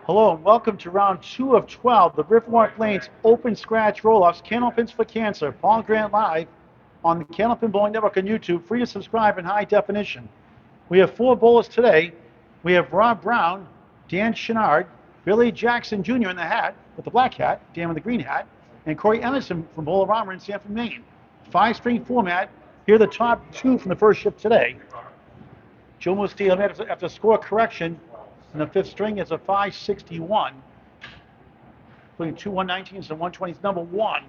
Hello and welcome to round 2 of 12, the Riverwalk Lanes Open Scratch Roll-Offs, Candlepins for Cancer. Paul Grant live on the Candlepin Bowling Network on YouTube, free to subscribe in high definition. We have 4 bowlers today. We have Rob Brown, Dan Chouinard, Billy Jackson Jr. in the hat, with the black hat, Dan with the green hat, and Corey Emerson from Bowler in Sanford, Maine. 5-string format. Here are the top 2 from the first shift today. Joe Mustillo after score correction in the 5th string is a 561, including 2 119s and 120s. Number 1,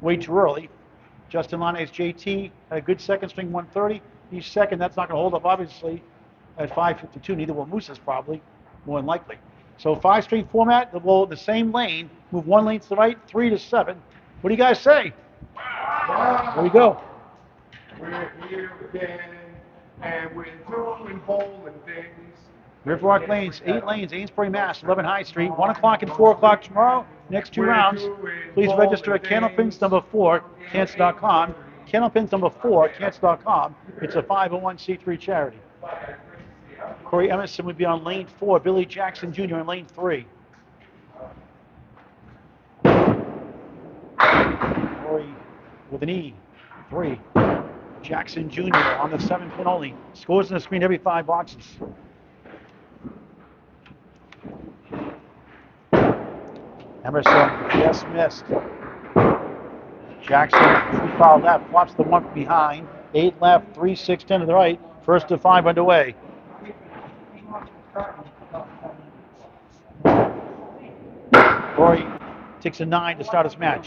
way too early. Justin Lane's JT had a good 2nd string 130. He's 2nd. That's not going to hold up, obviously, at 552. Neither will Moose's probably, more than likely. So 5-string format, the same lane, move 1 lane to the right, 3 to 7. What do you guys say? There we go. We're here again, and we're doing bowling things. Riverwalk Lanes, 8 lanes, Amesbury, Mass, 11 High Street, 1 o'clock and 4 o'clock tomorrow. Next 2 rounds. Please register at Candlepins number 4, cancer.com. Candlepins number 4, cancer.com. It's a 501c3 charity. Corey Emerson would be on lane 4, Billy Jackson Jr. on lane 3. Corey with an E, 3. Jackson Jr. on the 7-pin only. Scores on the screen every 5 boxes. Emerson just missed. Jackson, 2 foul left, flops the 1 from behind. 8 left, 3, 6, 10 to the right. First to 5 underway. Corey takes a 9 to start his match.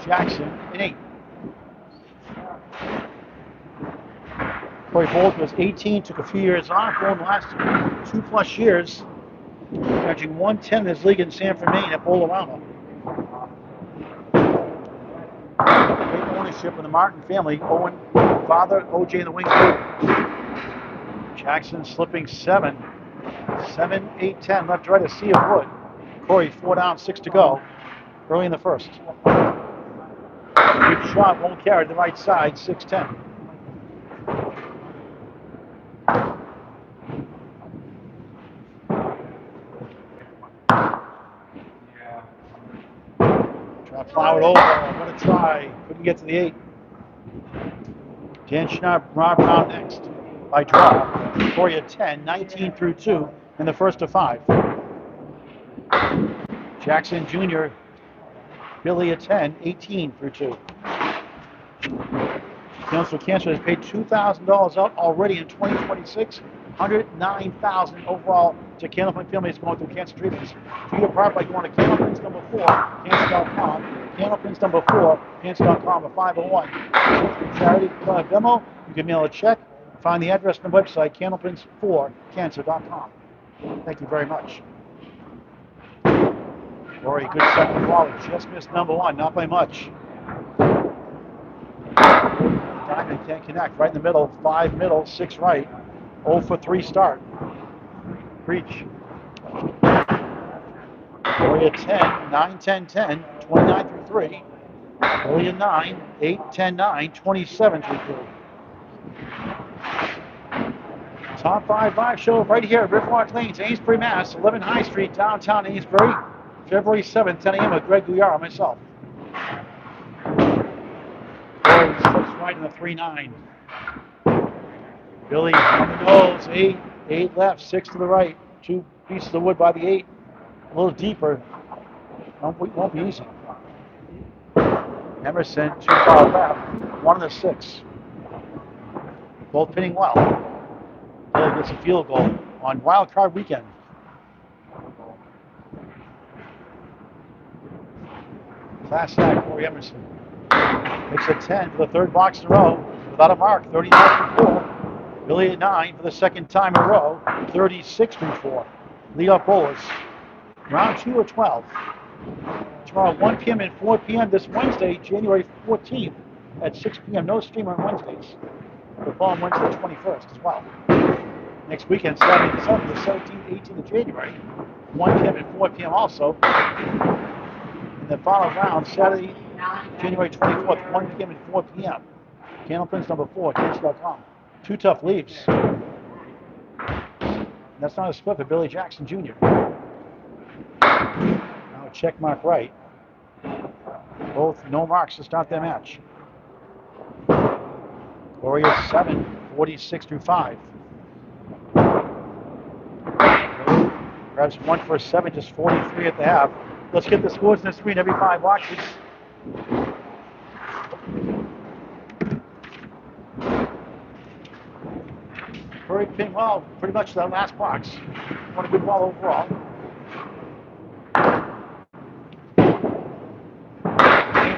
Jackson, an 8. Corey Bolt was 18, took a few years off, won the last 2+ years, averaging 110 in his league in Sanford, Maine at Bowlerama. Great ownership of the Martin family. Owen, father, OJ in the wing group. Jackson slipping 7, 8, 10, left to right, a sea of wood. Corey 4 down, 6 to go, early in the first. Good shot, won't carry to the right side, 6-10. Try to plow it over. I'm going to try. Couldn't get to the 8. Dan Chouinard, Rob Brown next by draw. Corey at 10, 19 through 2 in the first of 5. Jackson Jr., Billy at 10, 18 through 2. Cancer Cancer has paid $2,000 out already in 2026. $109,000 overall to Candlepin families going through cancer treatments. Do your part by going to Candlepins number 4, cancer.com. Candlepins number 4, cancer.com, a 501. Charity, if you don't have demo, you can mail a check. Find the address on the website, Candlepins4, cancer.com. Thank you very much. Rory, good second ball. Just missed number 1, not by much. Diamond can't connect. Right in the middle, 5 middle, 6 right. 0 for 3 start. Reach. Rory at 10, 9, 10, 10, 29 through 3. Billy at 9, 8, 10, 9, 27 through 3. Top 5 live show right here at Riverwalk Lanes, Amesbury, Mass, 11 High Street, downtown Amesbury. February 7th, 10 a.m. with Greg Guyara, myself. Corey slips right in the 3-9. Billy on the nose, 8 left, 6 to the right. 2 pieces of wood by the 8. A little deeper. Won't be easy. Emerson, 2 foul left, 1 to 6. Both pinning well. Billy gets a field goal on Wild Card Weekend. Class act, Corey Emerson. Makes a 10 for the 3rd box in a row without a mark, 39 through 4. Billy at 9 for the 2nd time in a row, 36 through 4. Leadoff bowlers. Round 2 of 12. Tomorrow, 1 p.m. and 4 p.m. this Wednesday, January 14th at 6 p.m. No stream on Wednesdays. The following Wednesday, 21st as well. Next weekend, Saturday and Sunday, the 17th, 18th of January, 1 p.m. and 4 p.m. also. The final round, Saturday, January 24th, 1 p.m. and 4 p.m. Candlepins number 4, cancer.com. 2 tough leaves. That's not a split for Billy Jackson Jr. Now check mark right. Both no marks to start their match. Warriors 7, 46 through 5. Billy grabs 1 for 7, just 43 at the half. Let's get the scores in the screen every 5 boxes. Very ping well, pretty much that last box. Won a good ball overall.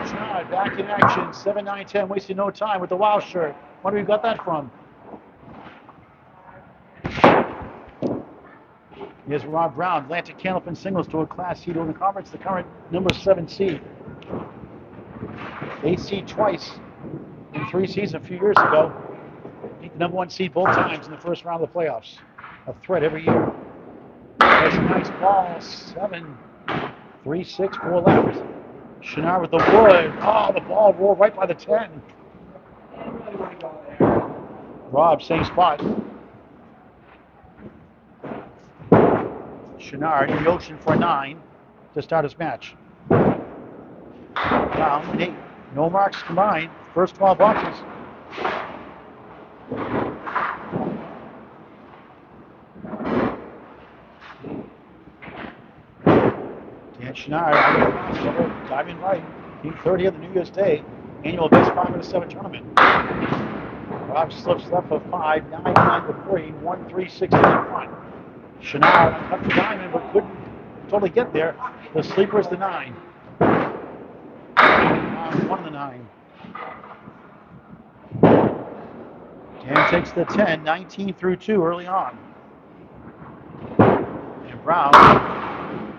Chouinard back in action, 7-9-10, wasting no time with the wild shirt. Wonder who you got that from. Here's Rob Brown, Atlantic Candlepin singles to a class seed in the conference, the current number 7 seed. They seed twice in 3 seasons a few years ago. Beat the number 1 seed both times in the first round of the playoffs. A threat every year. That's a nice ball, 7, 3, 6, 4 left. Chouinard with the wood. Oh, the ball rolled right by the 10. Rob, same spot. Chouinard in motion for a 9 to start his match. Brown and 8. No marks combined. First 12 boxes. Dan Chouinard, diving right. Team 30 of the New Year's Day annual best 5 of the 7 tournament. Rob slips left for 5, 9, 9 to 3, 1, 3, 6 in front. Chouinard up the diamond but couldn't totally get there. The sleeper is the 9. 1 of the 9. Dan takes the 10, 19 through 2 early on. And Brown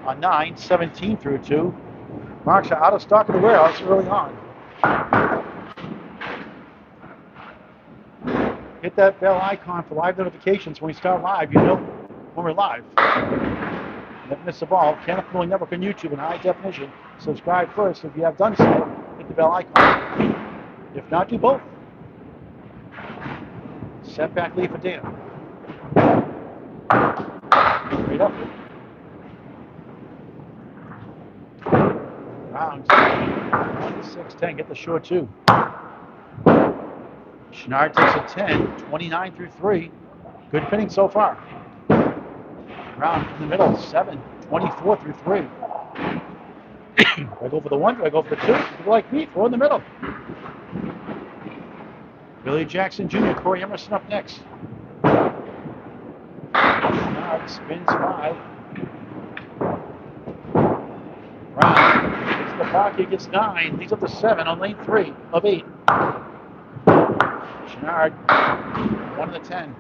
on 9, 17 through 2. Marks are out of stock in the warehouse early on. Hit that bell icon for live notifications when we start live. You know when we're live. Never miss a ball. Candlepin Network on YouTube in high definition. Subscribe first. If you have done so, hit the bell icon. If not, do both. Setback lead for Dan. Straight up. Round 1, 6, 10. Get the short 2. Chouinard takes a 10, 29 through 3. Good pinning so far. Round in the middle, 7, 24 through 3. Do I go for the 1? Do I go for the 2? If you like me, throw in the middle. Billy Jackson Jr., Corey Emerson up next. Chouinard spins 5. Round gets the pocket, gets 9, leads up to 7 on lane 3 of 8. Chouinard, 1 of the 10.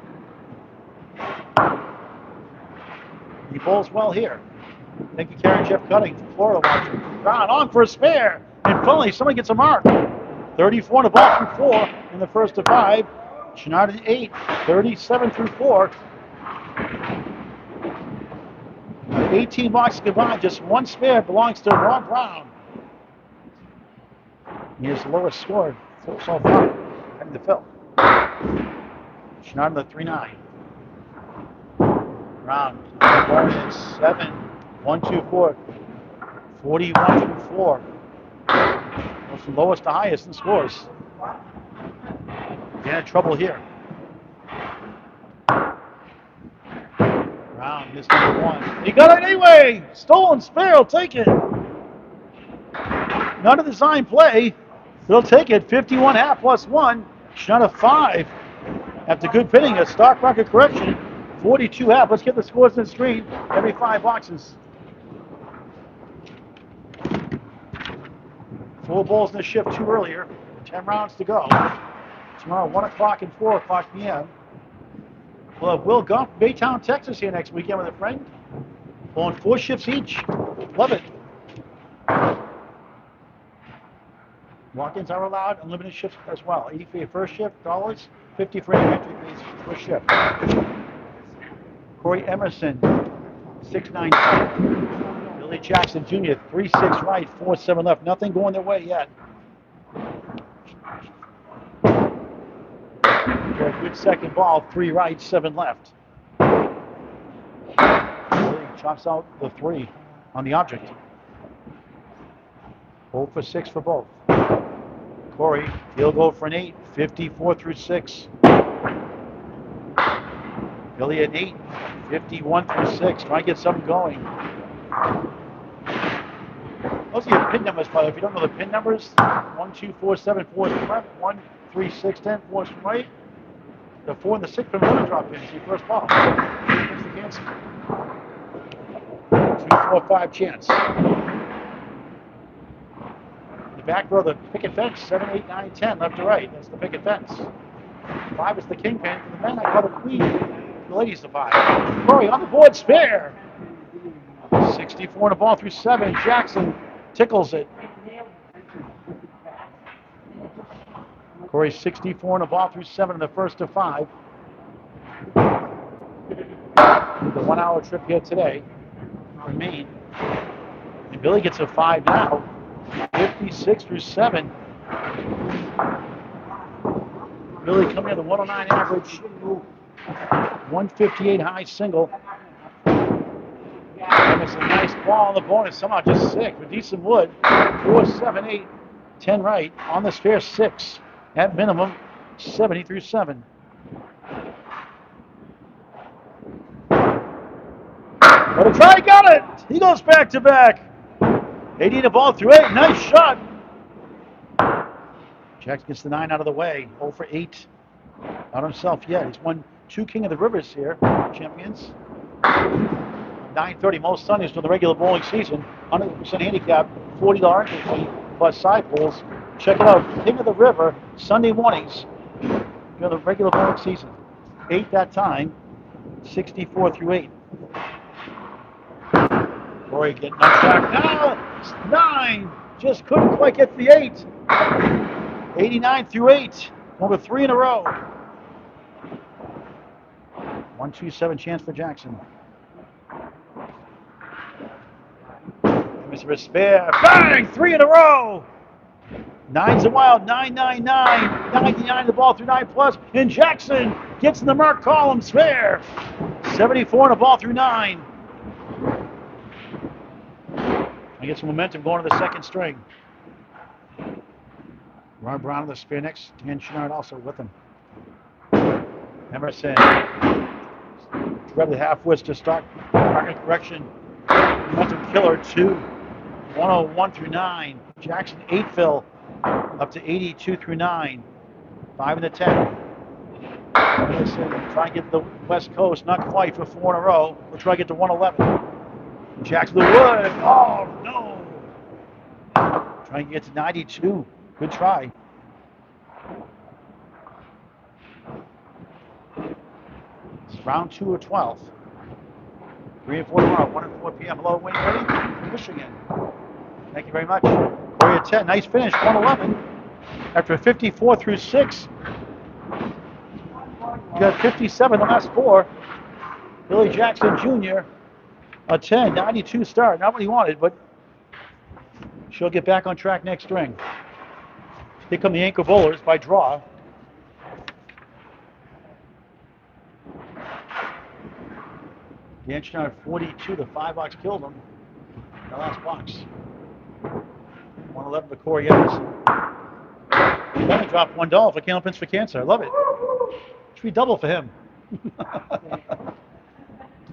He bowls well here. Thank you, Karen Jeff Cutting from Florida watching. Brown on for a spare. And finally, somebody gets a mark. 34 to ball through 4 in the first of 5. Chouinard at 8, 37 through 4. 18 boxes combined, just 1 spare belongs to Rob Brown. He is the lowest scored so far. Heading to Phil. Chouinard in the 3-9. Round. Warriors 7, 1, 2, 4. 41 through 4. Goes from lowest to highest in scores. Dan had trouble here. Round missed number 1. He got it anyway! Stolen spare, he'll take it. Not a design play. They'll take it. 51 half plus 1. Chouinard a 5. After good pinning, a stock market correction. 42 half. Let's get the scores on the screen every 5 boxes. 4 balls in the shift, 2 earlier. 10 rounds to go. Tomorrow, 1 o'clock and 4 o'clock p.m. We'll have Will Goff, Baytown, Texas here next weekend with a friend. Going 4 shifts each. Love it. Walk-ins are allowed, unlimited shifts as well. 80 for your first shift, $, 50 for any entry fees per shift. Corey Emerson, 6-9. Billy Jackson Jr., 3-6 right, 4-7 left. Nothing going their way yet. For a good second ball, 3 right, 7 left. Billy chops out the 3 on the object. 0 for 6 for both. Corey, field goal for an 8, 54 through 6. Billy at 8, 51 through 6. Try to get something going. Those are your pin numbers, by the way. If you don't know the pin numbers, 1, 2, 4, 7, 4 is from left, 1, 3, 6, 10, 4 is from right. The 4 and the 6 from another drop in. It's your first ball. Here's the cancer. 2, 4, 5 chance. The back row, the picket fence, 7, 8, 9, 10, left to right. That's the picket fence. 5 is the kingpin. For the men, I call the queen. For the ladies, the 5. Corey on the board, spare. 64 and a ball through 7. Jackson tickles it. Corey 64 and a ball through 7 in the first of 5. The 1 hour trip here today from Maine. And Billy gets a 5 now. 56 through 7. Billy coming in the 109 average. 158 high single. And it's a nice ball on the bonus. Somehow just 6 with decent wood. 4, 7, 8, 10 right. On the spare 6. At minimum, 70 through 7. But a try, got it! He goes back to back. 80 the ball through 8. Nice shot. Jackson gets the 9 out of the way. 0 for 8. Not himself yet. He's won 2 King of the Rivers here, champions. 9:30 most Sundays for the regular bowling season. 100% handicap, $40 entry fee plus side pulls. Check it out. King of the River, Sunday mornings for the regular bowling season. 8 that time, 64 through 8. Corey getting on track now. 9, just couldn't quite get the 8. 89 through 8, number 3 in a row. 1-2-7 chance for Jackson. Mr. Spare, bang! 3 in a row. 9's a wild, 999, 99 the ball through 9 plus, and Jackson gets in the mark column, spare. 74 and a ball through 9. I get some momentum going to the second string. Ron Brown on the spare next, and Chouinard also with him. Emerson, grab the half wits to start market correction. Momentum killer 2, 101 through 9. Jackson 8 fill up to 82 through 9. 5 in the 10. Emerson try and get to the West Coast, not quite for 4 in a row. We'll try to get to 111. Jackson the wood. Oh no! Trying to get to 92. Good try. It's round 2 of 12. 3 and 4 tomorrow, 1 and 4 p.m. Hello, Wayne Ready from Michigan. Thank you very much. Corey at 10. Nice finish, 111. After 54 through 6. You got 57 the last 4. Billy Jackson Jr. a 10, 92 start. Not what he wanted, but she'll get back on track next string. Here come the anchor bowlers by draw. Dan Chouinard 42, the 5 box killed him. The last box. 111 for Corey Emerson. He's only dropped $1 for Candlepins for Cancer. I love it. Should be double for him.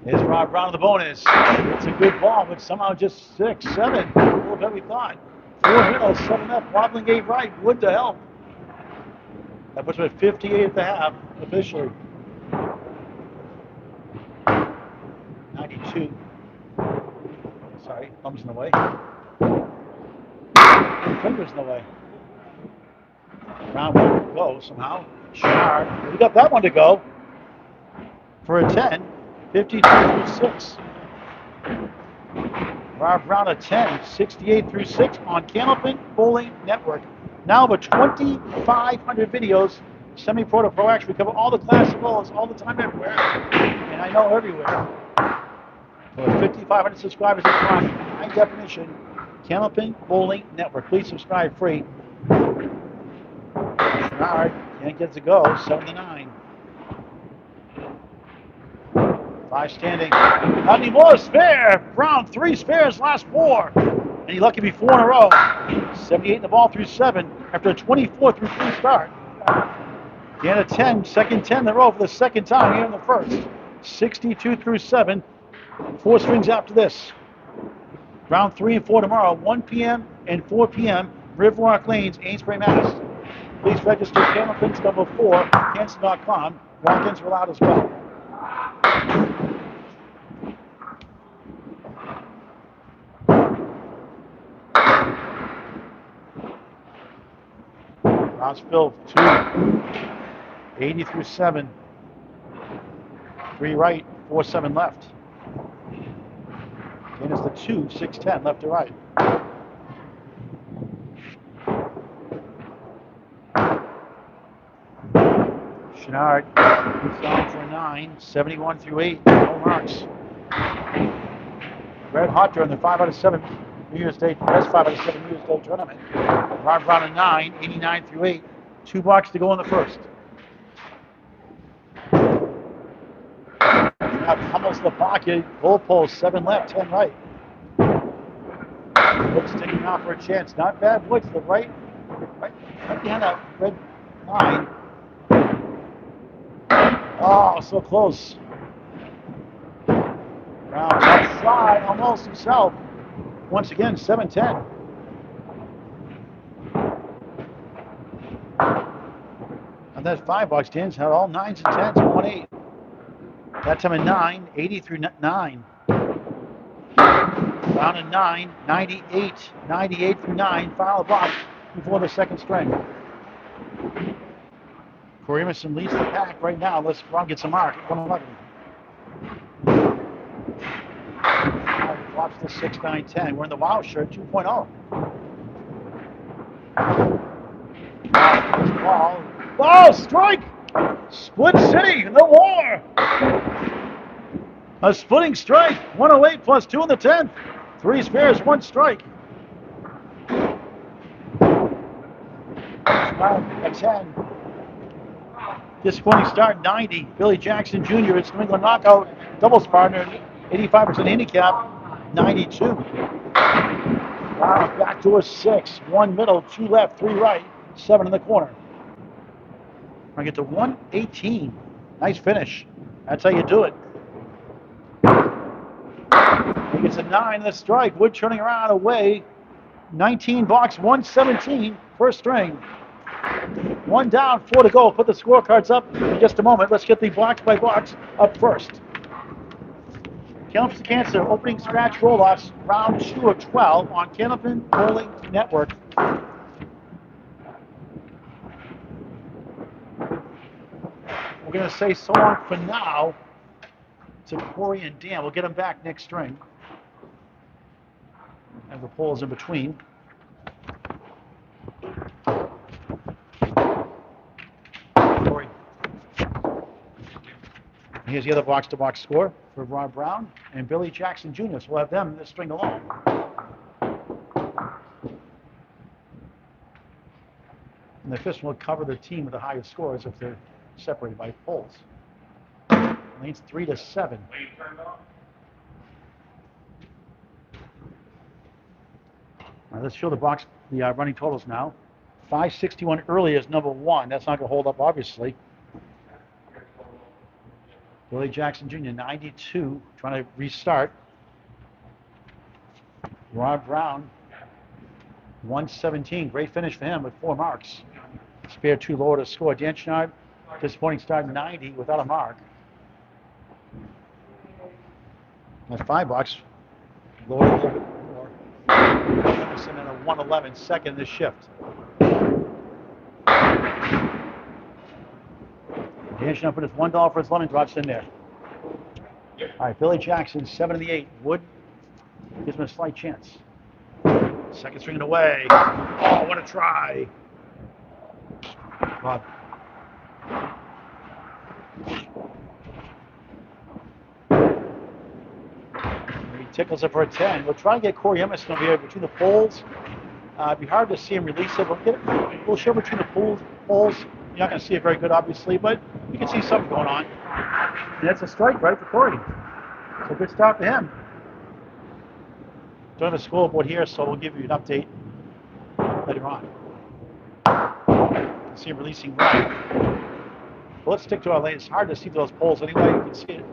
Here's Rob Brown of the bonus. It's a good ball, but somehow just 6, 7. A little bit we thought. 4 middle, 7 up. Wobbling 8 right. Wood to help. That puts him at 58 at the half, officially. 92. Sorry, thumb's in the way. Fingers in the way. Round 1 to go somehow. Chouinard, we got that one to go. For a 10, 52 through 6. Rob Brown a 10, 68 through 6 on Candlepin Bowling Network. Now over 2,500 videos, semi-pro to pro action. We cover all the class of bowls all the time, everywhere. And I know everywhere. For 5,500 subscribers in high definition, Candlepin Bowling Network. Please subscribe free. Chouinard can't get to go, 7 to 9. 5 standing. Not anymore. Spare. Brown, 3 spares, last 4. And he lucky to be 4 in a row. 78 in the ball through 7 after a 24 through 3 start. He had a 10, second 10 in a row for the second time here in the first. 62 through 7. 4 strings after this. Round 3 and 4 tomorrow, 1 p.m. and 4 p.m. Riverwalk Lanes, Amesbury, Mass. Please register Candlepins number 4, Cancer.com. Walk-ins are allowed as well. Rounds filled, 2, 80 through 7. 3 right, 4-7 left. Again is the 2, 6-10 left to right. Chouinard moves down for a 9, 71 through 8, no marks. Red hot during the 5 out of 7 New Year's Day, best 5 out of 7 New Year's Day tournament. Rob Brown a 9, 89 through 8, 2 blocks to go in the first. Now pummels the pocket, goal post, 7 left, 10 right. Woods sticking out for a chance. Not bad, Woods, the right behind that red line. Oh, so close. Brown outside, almost himself. Once again, 7-10. And that $5, Dan's had all 9s and 10s and 1-8. That time a 9, 80 through 9. Brown a 9, 98 through 9. Final box before the second string. Corey Emerson leads the pack right now. Let's Brown get some mark at 111. Drops to 6, 9, 10. We're in the Wow shirt 2.0. Ball. Oh, strike! Split City, the war! A splitting strike. 108 plus 2 in the 10th. 3 spares, 1 strike. At 10. Disappointing start, 90. Billy Jackson Jr., its New England knockout doubles partner, 85% handicap, 92. Wow, back to a 6. 1 middle, 2 left, 3 right, 7 in the corner. I get to 118. Nice finish. That's how you do it. He gets a 9 in the strike. Wood turning around away. 19 box, 117, first string. 1 down, 4 to go. Put the scorecards up in just a moment. Let's get the box by box up first. Candlepins Cancer opening scratch roll-offs, round 2 of 12 on Candlepin Bowling Network. We're going to say so long for now to Corey and Dan. We'll get them back next string. And the polls in between. Corey. Here's the other box-to-box score for Rob Brown and Billy Jackson Jr. So we'll have them this string alone. And the fifth will cover the team with the highest scores if they're separated by polls. Lanes 3 to 7. All right, let's show the box, the running totals now. 561 early is number 1. That's not going to hold up, obviously. Billy Jackson Jr., 92, trying to restart. Rob Brown, 117. Great finish for him with 4 marks. Spare 2 lower to score. Dan Chouinard, disappointing start, 90 without a mark. That $5, lower a little bit more. Emerson in a 111, second in this shift. Dan Chouinard put his $1 for his lemon drops in there. All right, Billy Jackson, 7 in the 8. Wood gives him a slight chance. Second string away. Oh, what a try. Rob. He tickles it for a 10. We'll try to get Corey Emerson over here between the poles. It'd be hard to see him release it. We'll show between the poles. You're not going to see it very good, obviously, but you can see something going on. And that's a strike, right, for Corey. So good start for him. Don't have a scoreboard here, so we'll give you an update later on. See him releasing right. But let's stick to our lane. It's hard to see those poles anyway. You can see it.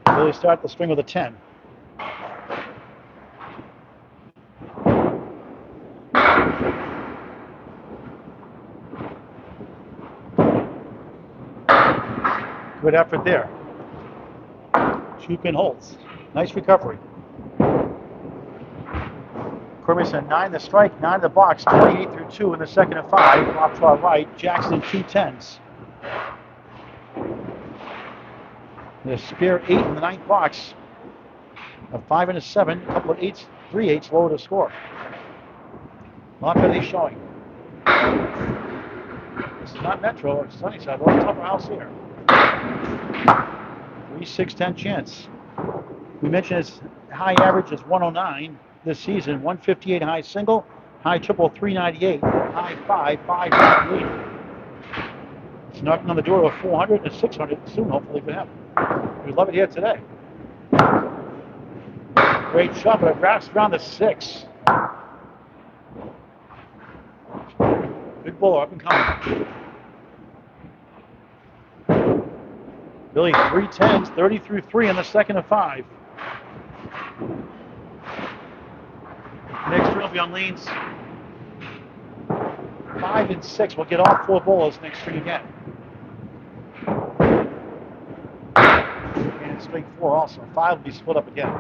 Really start the string with a 10. Good effort there. 2-pin holes. Nice recovery. Emerson 9 the strike, 9 the box, 28 through 2 in the second of 5. Off to our right, Jackson 2 10s. The spare 8 in the 9th box. A 5 and a 7, a couple of 8s, 3 8s lower to score. Not really showing. This is not Metro, it's Sunnyside. A little tougher house here. 3 6 10 chance. We mentioned its high average is 109 this season. 158 high single, high triple 398, high 598. It's knocking on the door of 400 and 600 soon, hopefully for him. We love it here today. Great shot, but it wraps around the 6. Big bowler up and coming. Billy 3 10s, 30 through 3 in the second of 5. Next string will be on lanes 5 and 6. We'll get all 4 bowlers next string again. And string 4 also. 5 will be split up again.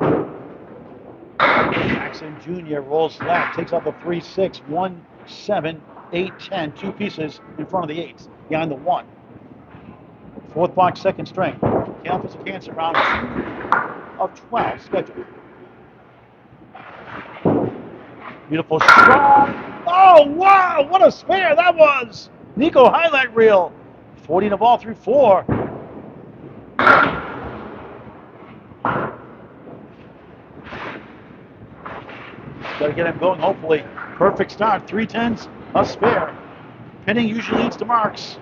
Jackson Jr. rolls left, takes out the 3 6, 1 7, 8 10. 2 pieces in front of the 8s, behind the 1. 4th box, second string. Candlepins of Cancer, round 2 of 12 scheduled. Beautiful shot. Oh, wow, what a spare that was. Nico highlight reel. 40 the ball through 4. Got to get him going, hopefully. Perfect start. 3 10s, a spare. Pinning usually leads to marks,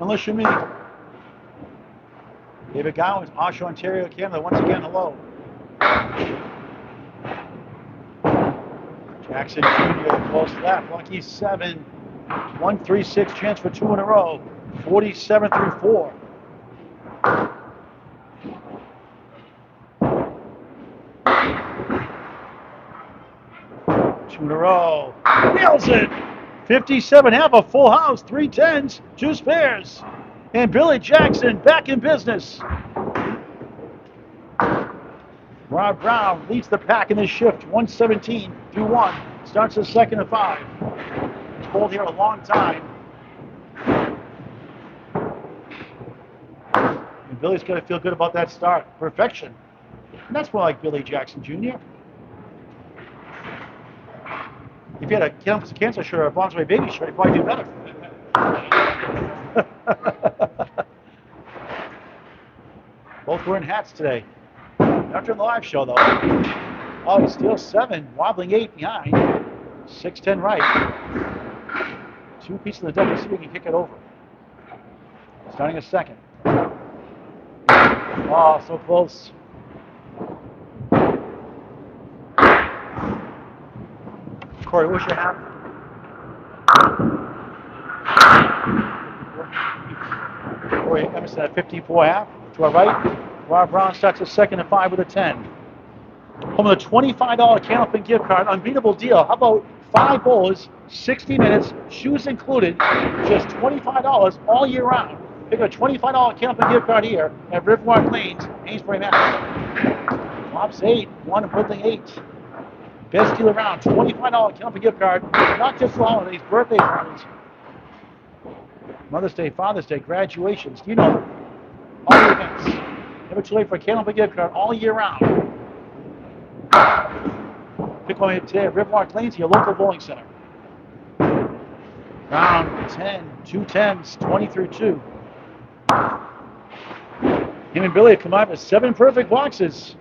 unless you mean. David Gowans, Oshawa, Ontario, Canada. Once again, hello. Jackson Jr. close left. Lucky 7. 1 3 6 chance for 2 in a row. 47 through 4. Two in a row. Nails it. 57 half a full house. 3 10s, 2 spares. And Billy Jackson back in business. Rob Brown leads the pack in this shift, 117 through 1. Starts the second of 5. He's bowled here a long time. And Billy's got to feel good about that start. Perfection. And that's more like Billy Jackson Jr. If you had a Candlepins of Cancer shirt or a Bonds Away Baby shirt, you'd probably do better. Both wearing hats today. Not during the live show, though. Oh, he steals 7, wobbling 8 behind. 6-10 right. 2 pieces of the double, see if we can kick it over. Starting a second. Oh, so close. Corey, what's your hat? Corey Emerson at 54 half. To our right. Rob Brown starts a second and 5 with a 10. Home with a $25 Candlepin gift card. Unbeatable deal. How about 5 bowlers, 60 minutes, shoes included, just $25 all year round. Pick a $25 Candlepin gift card here at Riverwalk Lanes-Amesbury, Mass. Tops 8, 1 Woodling 8. Best deal around, $25 Candlepin gift card. Not just for holidays, birthday parties, Mother's Day, Father's Day, graduations. You know, all the events. Never too late for a Candlepin gift card all year round. Pick one today at Riverwalk Lanes, your local bowling center. Round 10, 2 10s, 20 through 2. Him and Billy have come out with 7 perfect boxes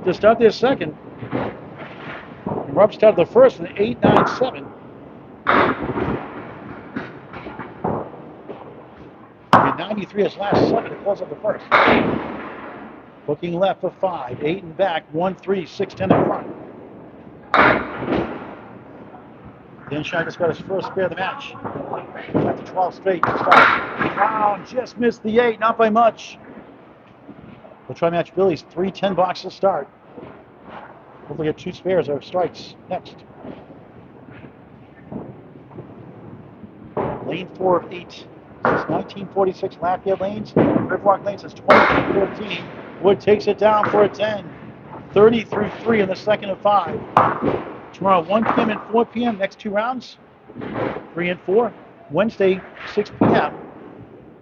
to start their second. And Rob started the first with an 8-9-7. 93 his last 7 to close up the first. Looking left for 5, 8 and back, 1, 3, 6, 10 in front. Then Shine just got his first spare of the match. After 12 straight to start. Brown just missed the 8, not by much. We'll try match Billy's 3-10 box to start. Hopefully get 2 spares or strikes next. Lane 4 of 8 since 1946. Lafayette Lanes, Riverwalk Lanes since 2014. Wood takes it down for a 10. 30 through 3 in the second of 5. Tomorrow 1 p.m. and 4 p.m. Next 2 rounds, 3 and 4. Wednesday 6 p.m.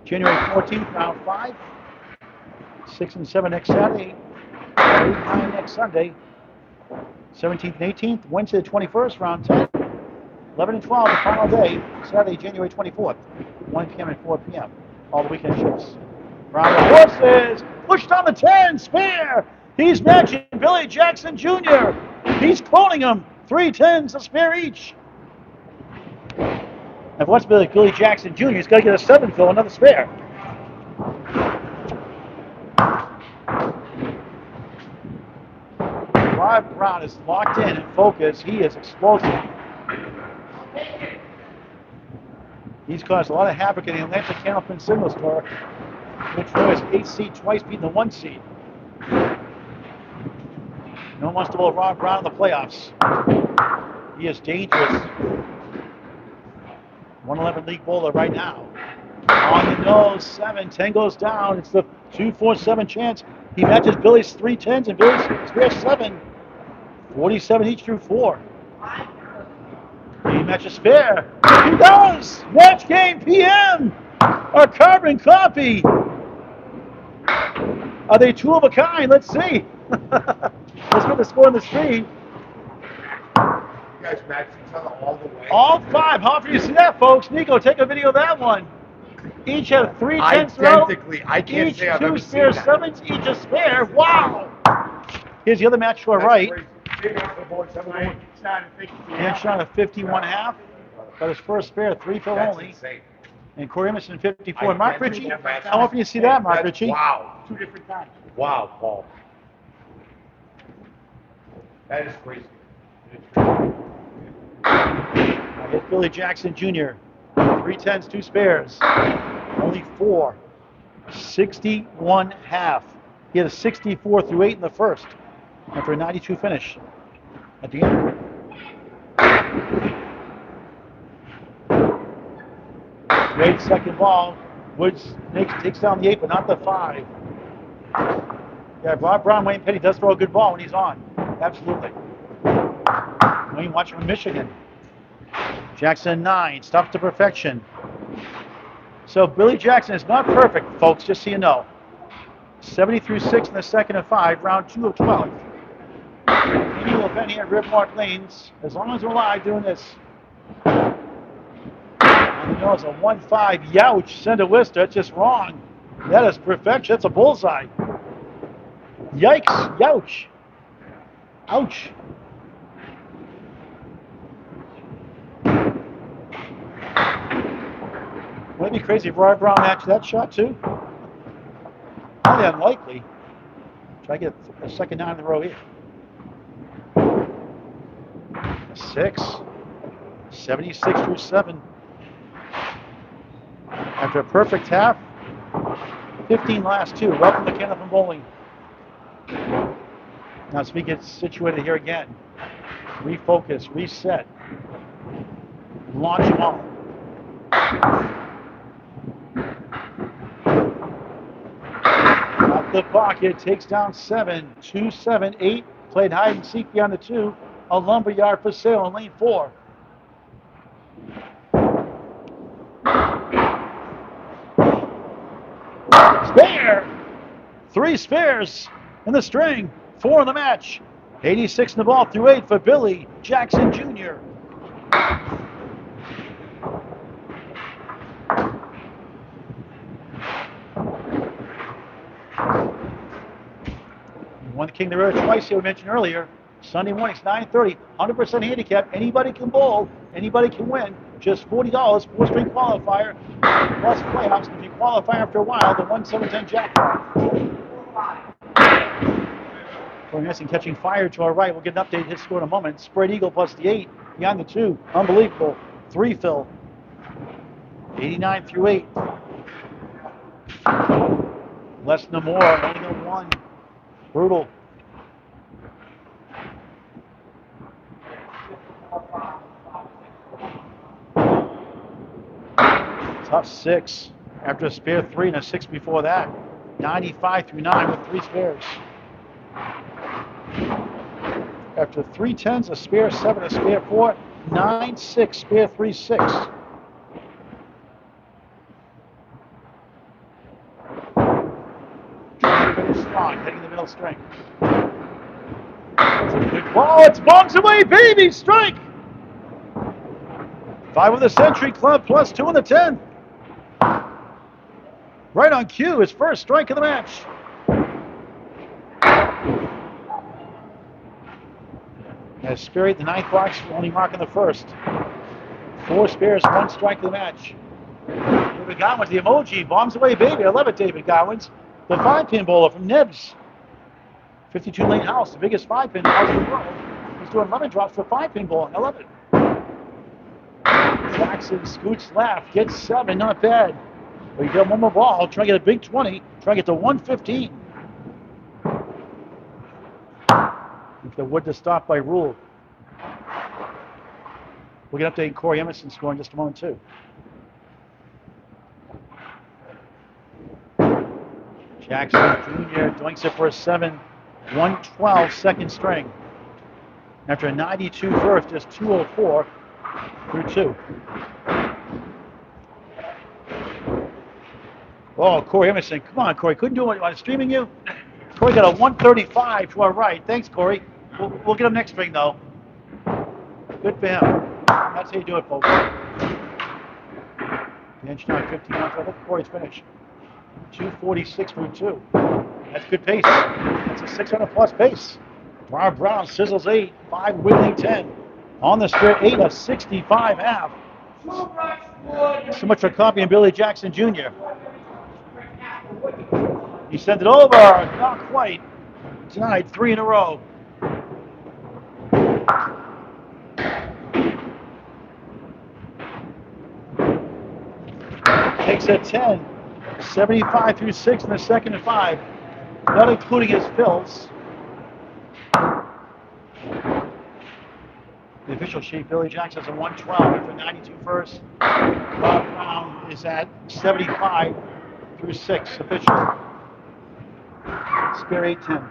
January 14th, round 5. 6 and 7 next Saturday. 8 and 9 next Sunday. 17th and 18th. Wednesday the 21st, round 10. 11 and 12, the final day. Saturday, January 24th. 1 p.m. and 4 p.m. All the weekend shows. Round of horses. Pushed on the 10. Spare. He's matching Billy Jackson Jr. He's cloning him. 3 10s a spare each. And what's Billy Jackson Jr.? He's got to get a 7 fill, another spare. Rob Brown is locked in and focused. He is explosive. He's caused a lot of havoc in the Atlanta Candlepin Signal Store, which was 8 seed twice, beating the 1 seed. No one wants to bowl Rob Brown in the playoffs. He is dangerous. 111 league bowler right now. On the nose, 7, 10 goes down. It's the 2-4-7 chance. He matches Billy's 3 10s and Billy's spare 7. 47 each through 4. He matches spare. He does! Match game PM! A carbon copy. Are they 2 of a kind? Let's see. Let's get the score on the screen. You guys match each other all the way. All 5. How often do you see that, folks? Nico, take a video of that one. Each have 3 10s identically. I can't each say I've 2 ever spare seen that. 7s, each a spare. Wow! Here's the other match to our right. Dan shot a 51.5. Got his first spare, 3 fill That's only. insane. And Corey Emerson 54. And Mark Ritchie, Identical how often do you see that, Mark That's- Ritchie? Wow. 2 different times. Wow, Paul. That is crazy. I hit Billy Jackson Jr. 3 10s, 2 spares. Only 4. 61.5. He had a 64 through 8 in the first after a 92 finish at the end. Great second ball. Woods takes down the 8, but not the 5. Yeah, Rob Brown, Wayne Petty does throw a good ball when he's on. Absolutely. Wayne watching from Michigan. Jackson 9, stops to perfection. So Billy Jackson is not perfect, folks, just so you know. 70 through 6 in the second of 5, round 2 of 12. Amy will bend here at Riverwalk Lanes, as long as we're live doing this. On the nose, a 1-5, youch, send a Worcester, it's just wrong. That is perfection, that's a bullseye. Yikes, youch. Ouch. Wouldn't it be crazy if Rob Brown matched that shot too? Highly unlikely. Try to get a second 9 in the row here. A 6. 76 through 7. After a perfect half, 15 last 2. Welcome to Candlepin Bowling. Now as we get situated here again, refocus, reset, launch them all. Up the pocket, takes down 7, 2, 7, 8, played hide and seek beyond the 2, a lumberyard for sale in lane 4. Spare! 3 spares in the string, 4 in the match. 86 in the ball through 8 for Billy Jackson Jr. Won the King of the River twice here, we mentioned earlier. Sunday mornings, 9:30, 100% handicap. Anybody can bowl, anybody can win. just $40, 4-string qualifier, plus playoffs. If you qualify after a while, the 1-7-10 jackpot. Corey Emerson catching fire to our right. We'll get an update. His score in a moment. Spread eagle plus the 8 behind the 2. Unbelievable. 3 fill. 89 through 8. Less than more. Only go 1. Brutal. Tough 6 after a spare 3 and a 6 before that. 95 through 9 with 3 spares. After 3 10s, a spare 7, a spare 4, 9 6, spare 3 6. Strong, hitting the middle string. It's a good ball. It's bombs away, baby! Strike! 5 with the Century Club, plus 2 in the 10. Right on cue, his first strike of the match. As Spirit, the 9th box, only marking the first. 4 spares, 1 strike of the match. David Godwin's the emoji, bombs away, baby. I love it, David Godwin's. The 5-pin bowler from Nibs. 52 lane house, the biggest 5-pin house in the world. He's doing 11 drops for 5-pin bowling. I love it. Jackson scoots left, gets 7, not bad. But you get one more ball, try to get a big 20, try to get to 115. If the wood to stop by rule. We'll get updating Corey Emerson score in just a moment too. Jackson Jr. doinks it for a 7, 112 second string. After a 92 first, just 204 through 2. Oh, Corey Emerson, come on, Corey, couldn't do it. I'm streaming you. Corey got a 135 to our right. Thanks, Corey. We'll get him next string, though. Good for him. That's how you do it, folks. The inch now 59. Look at Corey's finish. 246 through 2. That's good pace. That's a 600 plus pace. Brown sizzles 8, 5 wiggling 10. On the straight 8, a 65 half. So much for copying Billy Jackson Jr. He sent it over, not quite. Tonight, 3 in a row. Takes a 10, 75 through 6 in the second and 5, not including his fills. The official sheet, Billy Jackson has a 112 after 92 first. Bob Brown is at 75 through 6 official. Spare 8-10.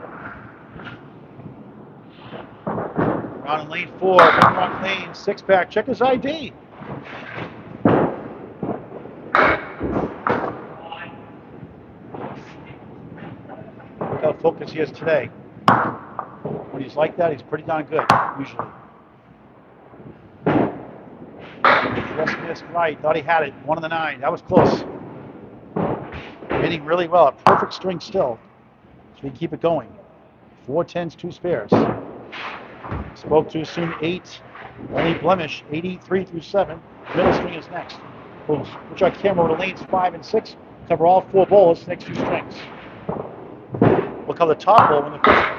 Brown in lane 4, Riverwalk Lanes, 6-pack. Check his ID. Look how focused he is today. When he's like that, he's pretty darn good, usually. Just missed right. Thought he had it. 1 of the 9. That was close. Hitting really well. A perfect string still. So we keep it going. 4 10s, 2 spares. Spoke too soon. 8. Only blemish. 83 through 7. Middle string is next. We'll switch our camera to lanes 5 and 6. Cover all 4 bowls. Next 2 strings. We'll cover the top bowl when the first.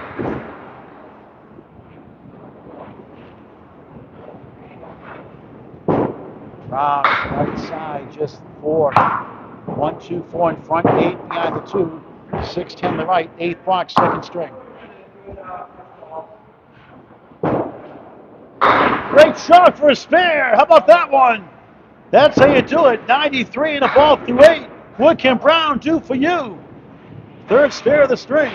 Right side, just 4. 1, 2, 4 in front, 8 behind the 2. 6, 10 the right, 8th box, second string. Great shot for a spare. How about that one? That's how you do it. 93 and a ball through 8. What can Brown do for you? 3rd spare of the string.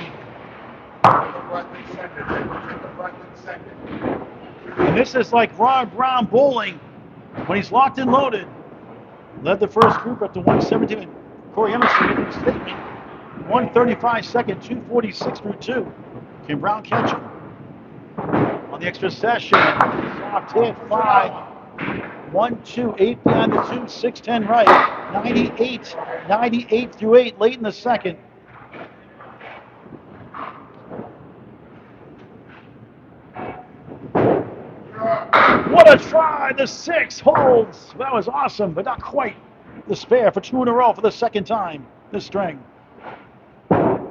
And this is like Rod Brown bowling when he's locked and loaded. Led the first group up to 117. Corey Emerson making a statement. 135 second, 246 through 2. Can Brown catch him? On the extra session, soft hit, 5. 1, 2, 8 behind the 2, 6, 10 right. 98 through 8, late in the second. What a try! The 6 holds. That was awesome, but not quite. The spare for 2 in a row for the second time this string. 9,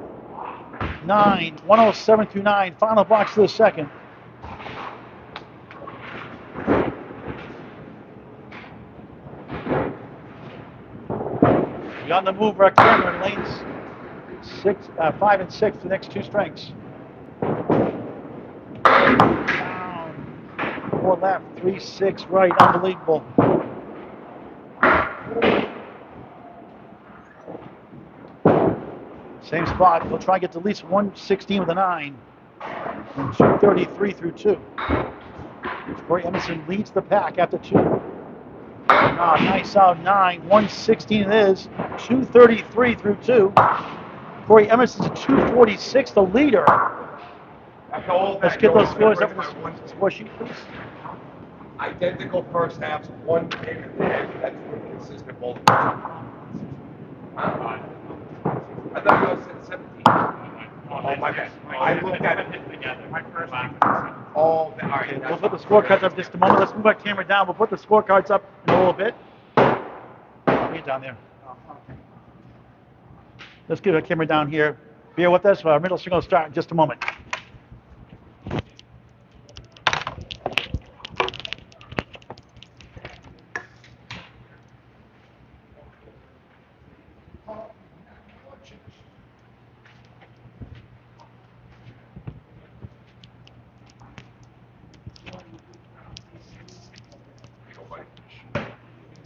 107 through 9. Final box to the second. We on the move for our camera in lanes 5 and 6, the next 2 strings. Down, 4 left, 3, 6 right. Unbelievable. Same spot. He'll try to get to at least 116 with a 9. And 233 through 2. Corey Emerson leads the pack after 2. Nice out 9. 116 it is. 233 through 2. Corey Emerson's at 246, the leader. Let's get those scores up on the score sheet, please. Identical first halves, one game at the end. That's pretty consistent both. I thought you guys said 17. Oh, my bad. I looked at it together. My first half. Oh, all right. Okay, we'll put the scorecards up just a moment. Let's move our camera down. We'll put the scorecards up in a little bit. Get down there. Let's get our camera down here. Bear with us. Our middle string will start in just a moment.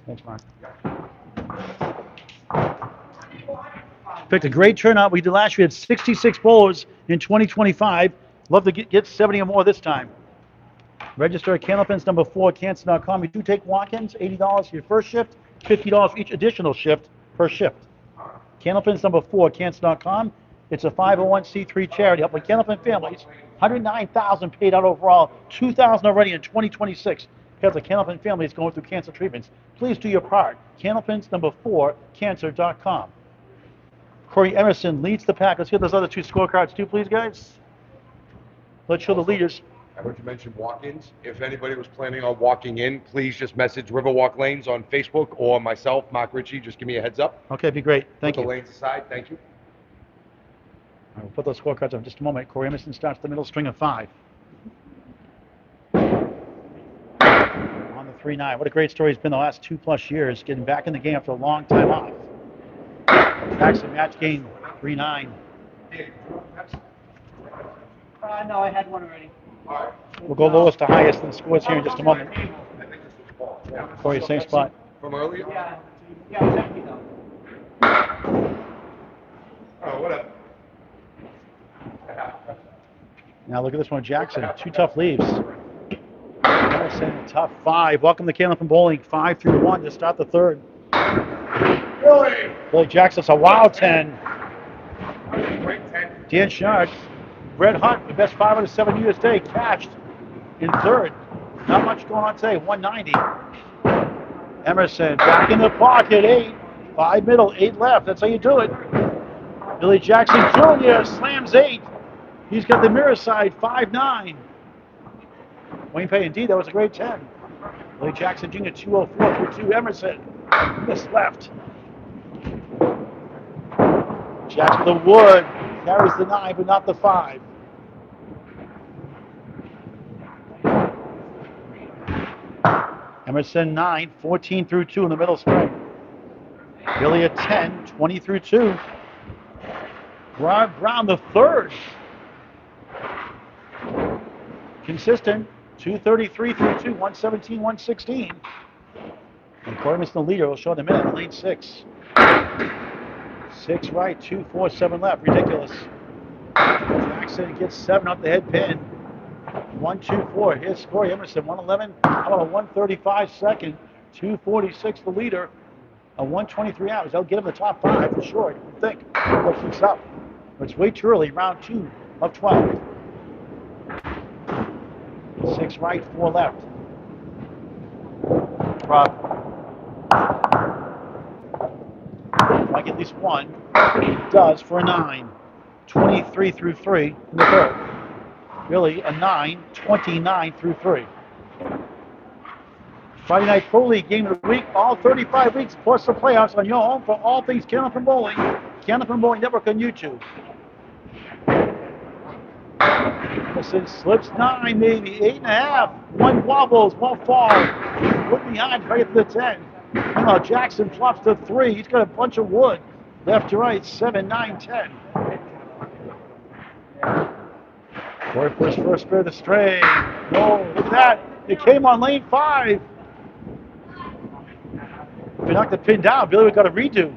Thanks, Mark. Picked a great turnout. We did last year. We had 66 bowlers in 2025. Love to get 70 or more this time. Register at Candlepins number 4 at Cancer.com. We do take walk-ins, $80 for your first shift, $50 for each additional shift per shift. Candlepins number 4 at Cancer.com. It's a 501c3 charity helping Candlepin families. 109,000 paid out overall, 2,000 already in 2026. Because the Candlepin family is going through cancer treatments. Please do your part. Candlepins number 4, Cancer.com. Corey Emerson leads the pack. Let's get those other 2 scorecards too, please, guys. Let's show the leaders. I heard you mention walk-ins. If anybody was planning on walking in, please just message Riverwalk Lanes on Facebook or myself, Mark Ritchie. Just give me a heads up. Okay, be great. Thank you. Put the lanes aside. Thank you. All right, we'll put those scorecards up in just a moment. Corey Emerson starts the middle string of 5. On the 3-9. What a great story it's been the last 2+ years, getting back in the game after a long time off. Jackson match game 3-9. No, I had one already. We'll go lowest to highest in the scores here in just a moment. Corey, same spot. From earlier? Yeah, it was empty though. Oh, whatever. Now look at this one, Jackson. 2 tough leaves. Emerson, tough 5. Welcome to Candlepin Bowling. 5 through 1 to start the third. Billy Jackson's a wild 10. Great 10. Dan Chouinard, red hot, the best 5 out of 7 years today, cashed in third. Not much going on today, 190. Emerson back in the pocket, 8. 5 middle, 8 left. That's how you do it. Billy Jackson Jr. slams 8. He's got the mirror side, 5-9. Wayne Pay, indeed, that was a great 10. Billy Jackson Jr. 204 through 2. Emerson missed left. Jackson the wood carries the 9, but not the 5. Emerson 9, 14 through 2 in the middle string. Billy a 10, 20 through 2. Brown the third. Consistent, 233 through 2, 117, 116. And Corey Emerson the leader will show them in lane 6. 6 right, 2, 4, 7 left. Ridiculous. Jackson gets 7 off the head pin. 1, 2, 4. Here's Corey Emerson. 111. How about a 135 second? 246 the leader. A 123 hours. They'll get him the top 5 for sure. You would think. What keeps up? But it's way too early. Round 2 of 12. 6 right, 4 left. Rob. If I get at least 1, it does for a 9. 23 through 3 in the third. Really, a 9, 29 through 3. Friday night Pro League game of the week, all 35 weeks plus the playoffs on your home for all things Candlepin Bowling. Candlepin Bowling Network on YouTube. Emerson slips 9, maybe 8.5. One wobbles, one fall. Wood behind, right at the 10. Meanwhile, Jackson flops to 3. He's got a bunch of wood. Left to right, 7, 9, 10. Corey first spare the string. No, look at that. It came on lane 5. If you knock the pin down, Billy would got a redo.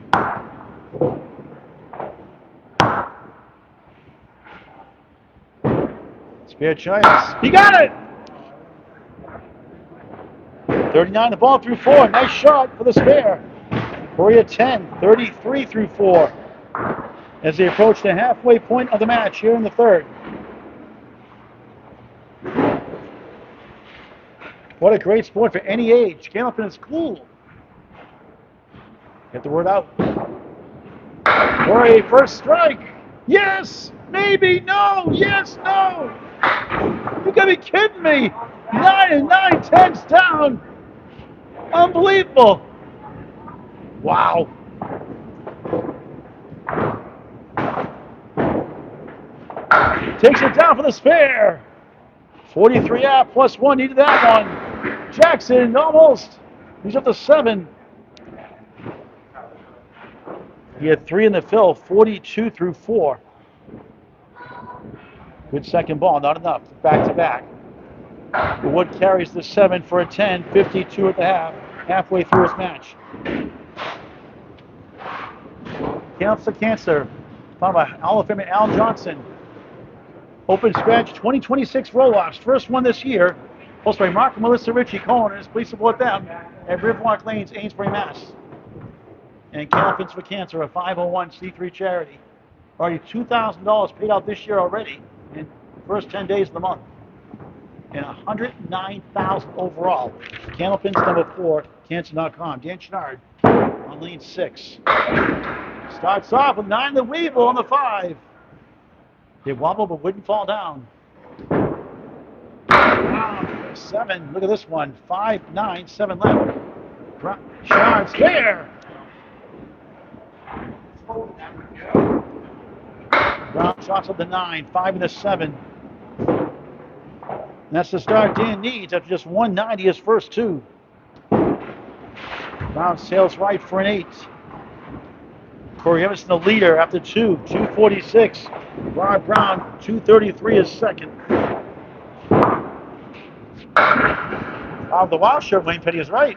Spare chance. He got it! 39 the ball through 4. Nice shot for the spare. Corey at 10. 33 through 4. As they approach the halfway point of the match here in the third. What a great sport for any age. Candlepin is cool. Get the word out. Corey, first strike. Yes, maybe, no, yes, no. You gotta be kidding me. 9 and 9/10 down. Unbelievable. Wow. Takes it down for the spare. 43 out plus 1, needed that one. Jackson almost. He's up to 7. He had 3 in the fill, 42 through 4. Good second ball, not enough. Back to back. The Wood carries the 7 for a 10, 52 at the half, halfway through his match. Counts the cancer, found by Hall of Famer Al Johnson. Open scratch 2026 Rolloffs, first one this year. Hosted by Mark and Melissa Ritchie, co-owners. Please support them at Riverwalk Lanes-Amesbury, Mass. And Candlepins for Cancer, a 501c3 charity. Already $2,000 paid out this year already in the first 10 days of the month. And $109,000 overall. Candlepins number 4, cancer.com. Dan Chouinard on lane 6. Starts off with 9 the Weevil on the 5. They wobble but wouldn't fall down. 7, look at this one. 5, 9, 7 left. Chouinard's there. Brown shots of the 9, 5 and the 7. And that's the start Dan needs after just 190 his first 2. Brown sails right for an 8. Corey Emerson the leader after 2, 246. Rod Brown, 233 is second. The wild shirt, Wayne Petty is right.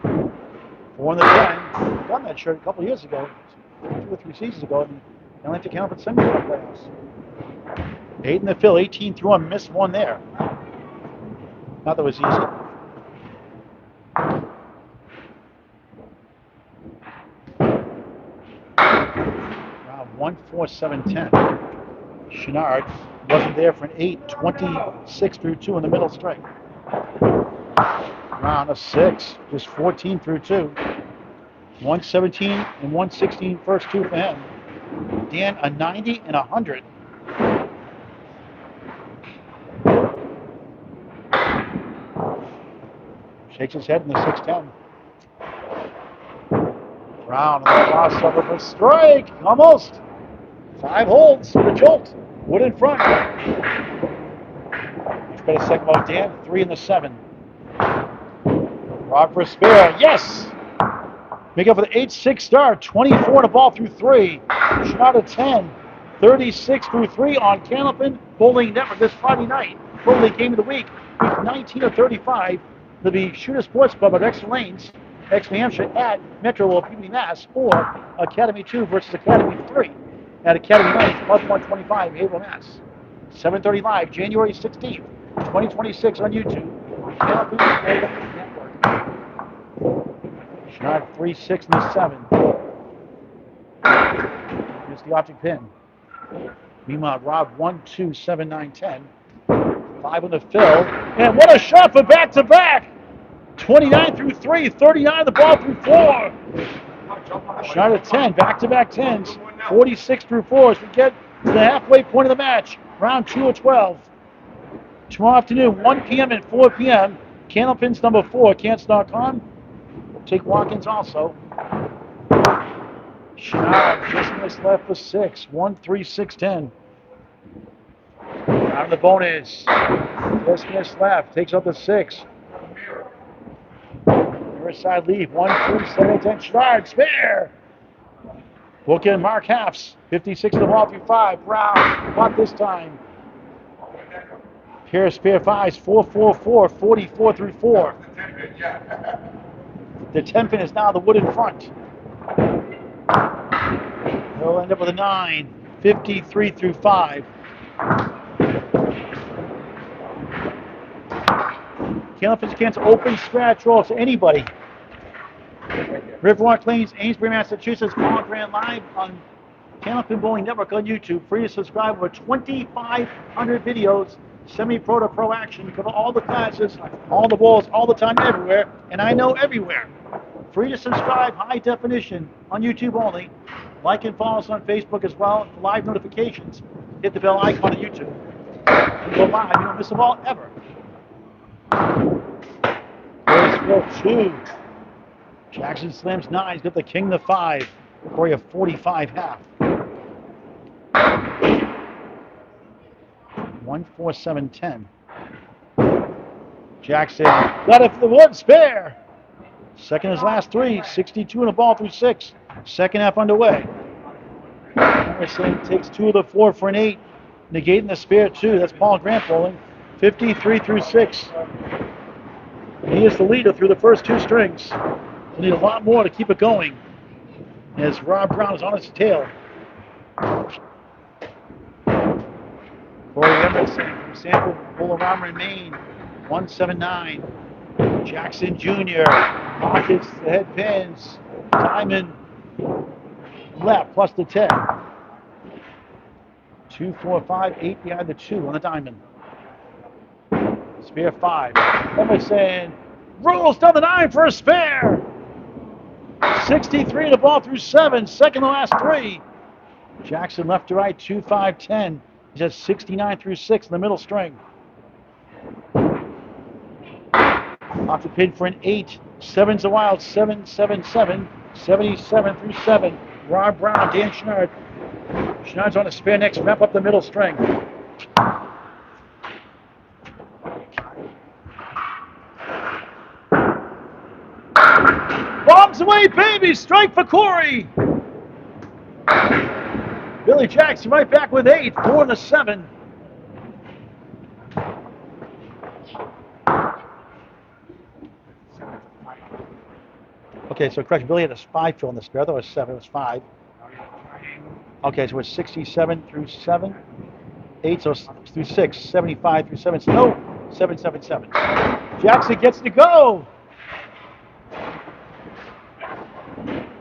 4 in the 10. Done that shirt a couple years ago, 2 or 3 seasons ago, in the Atlantic Candlepin semifinal playoffs. 8 in the fill, 18 through 1, missed 1 there. Not that it was easy. Round 1, 4, 7, 10. Chouinard wasn't there for an 8, 26 through 2 in the middle strike. Round of 6, just 14 through 2. 117 and 116 first 2 for him. Dan a 90 and 100. Shakes his head in the 6-10. Brown on the crossover for strike. Almost. 5 holds for the jolt. Wood in front. Much better second ball, Dan. 3 in the 7. Rob for a spare. Yes! Make up for the 8-6 start. 24 to ball through 3. Shot at 10. 36 through 3 on Candlepin Bowling Network this Friday night. Pro League game of the week. Week 19 of 35. There'll be Shooter Sports Club at Extra Lanes, New Hampshire at Metro or Puberty, Mass. Or Academy 2 versus Academy 3 at Academy Lanes, plus 125, Haverhill, Mass. 7:30 live, January 16th, 2026 on YouTube. Candlepin Bowling Network. Shot 3, 6, and the 7. Here's the object pin. Meanwhile, Rob 1, 2, 7, 9, 10. 5 on the fill. And what a shot for back-to-back! 29 through 3, 39 the ball through 4. Shot at 10, back-to-back 10s. 46 through 4 as we get to the halfway point of the match. Round 2 of 12. Tomorrow afternoon, 1 p.m. and 4 p.m. Candlepins number 4, Cancer.com. We'll take walk-ins also. Chouinard just missed left for 6. 1-3-6-10. Down to the bonus. Just missed left. Takes up the 6. Near side lead. 1-3-7-10. Chouinard. Spare. Book in Mark Halfs. 56 to the ball through 5. Brown. Caught this time. Pierce pair 5s. 4-4-4. 44 through 4. The 10 pin is now the wood in front. They'll end up with a 9. 53 through 5. Candlepins Cancer open scratch roll to anybody. Riverwalk Lanes-Amesbury, Massachusetts. Paul Grant live on Candlepin Bowling Network on YouTube. Free to subscribe. Over 2,500 videos. Semi-pro to pro action. You cover all the classes, all the balls, all the time, everywhere. And I know everywhere. Free to subscribe, high definition on YouTube only. Like and follow us on Facebook as well. Live notifications. Hit the bell icon on YouTube. And go live. You don't miss them all ever. There's 2. Jackson slams 9. He's got the king the 5. For a 45 half. 1-4-7-10. Jackson got it for the wood. Spare. Second his last 3. 62 and a ball through 6. Second half underway. Emerson takes 2 of the 4 for an 8. Negating the spare 2. That's Paul Grant bowling. 53 through 6. He is the leader through the first 2 strings. We need a lot more to keep it going. As Rob Brown is on his tail. Corey Emerson from Sanford, Bolorama, Maine. 179. Jackson Jr. pockets the head pins. Diamond left plus the 10. 2, 4, 5, 8 behind the 2 on the diamond. Spare 5. Emerson rolls down the 9 for a spare. 63 to ball through 7. Second to last 3. Jackson left to right. 2, 5, 10. He's at 69 through 6 in the middle string. Off the pin for an 8. 7's a wild. 7, 7, 7. 77 through 7. Rob Brown, Dan Chouinard. Chouinard's on a spare next. Wrap up the middle string. Bombs away, baby! Strike for Corey! Billy Jackson right back with 8. 4 to 7. Okay, so correct. Billy had a 5 fill in the spare. I thought it was 7. It was 5. Okay, so it's 67 through 7. 8, so through 6. 75 through 7. So no, 7, 7, 7. Jackson gets to go.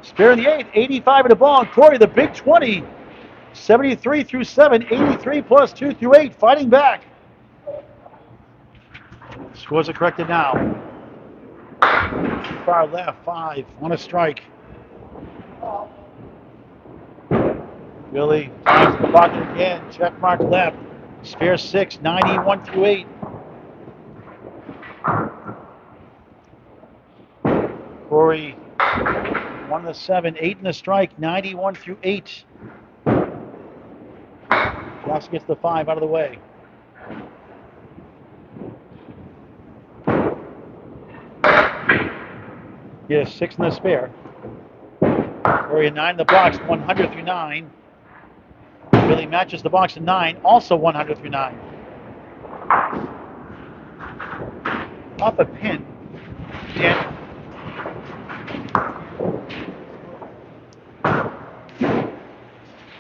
Spare in the 8. 85 in the ball. Corey, the big 20. 73 through 7. 83 plus 2 through 8. Fighting back. Scores are corrected now. Too far left. 5 on a strike. Billy finds the pocket again. Check mark left. Spare 6. 91 through 8. Corey 1 to 7. 8 in the strike. 91 through 8. Jackson gets the 5 out of the way. He has 6 in the spare. Corey 9 in the box. 100 through 9. Billy matches the box at 9. Also 100 through 9. Off a pin. Dan.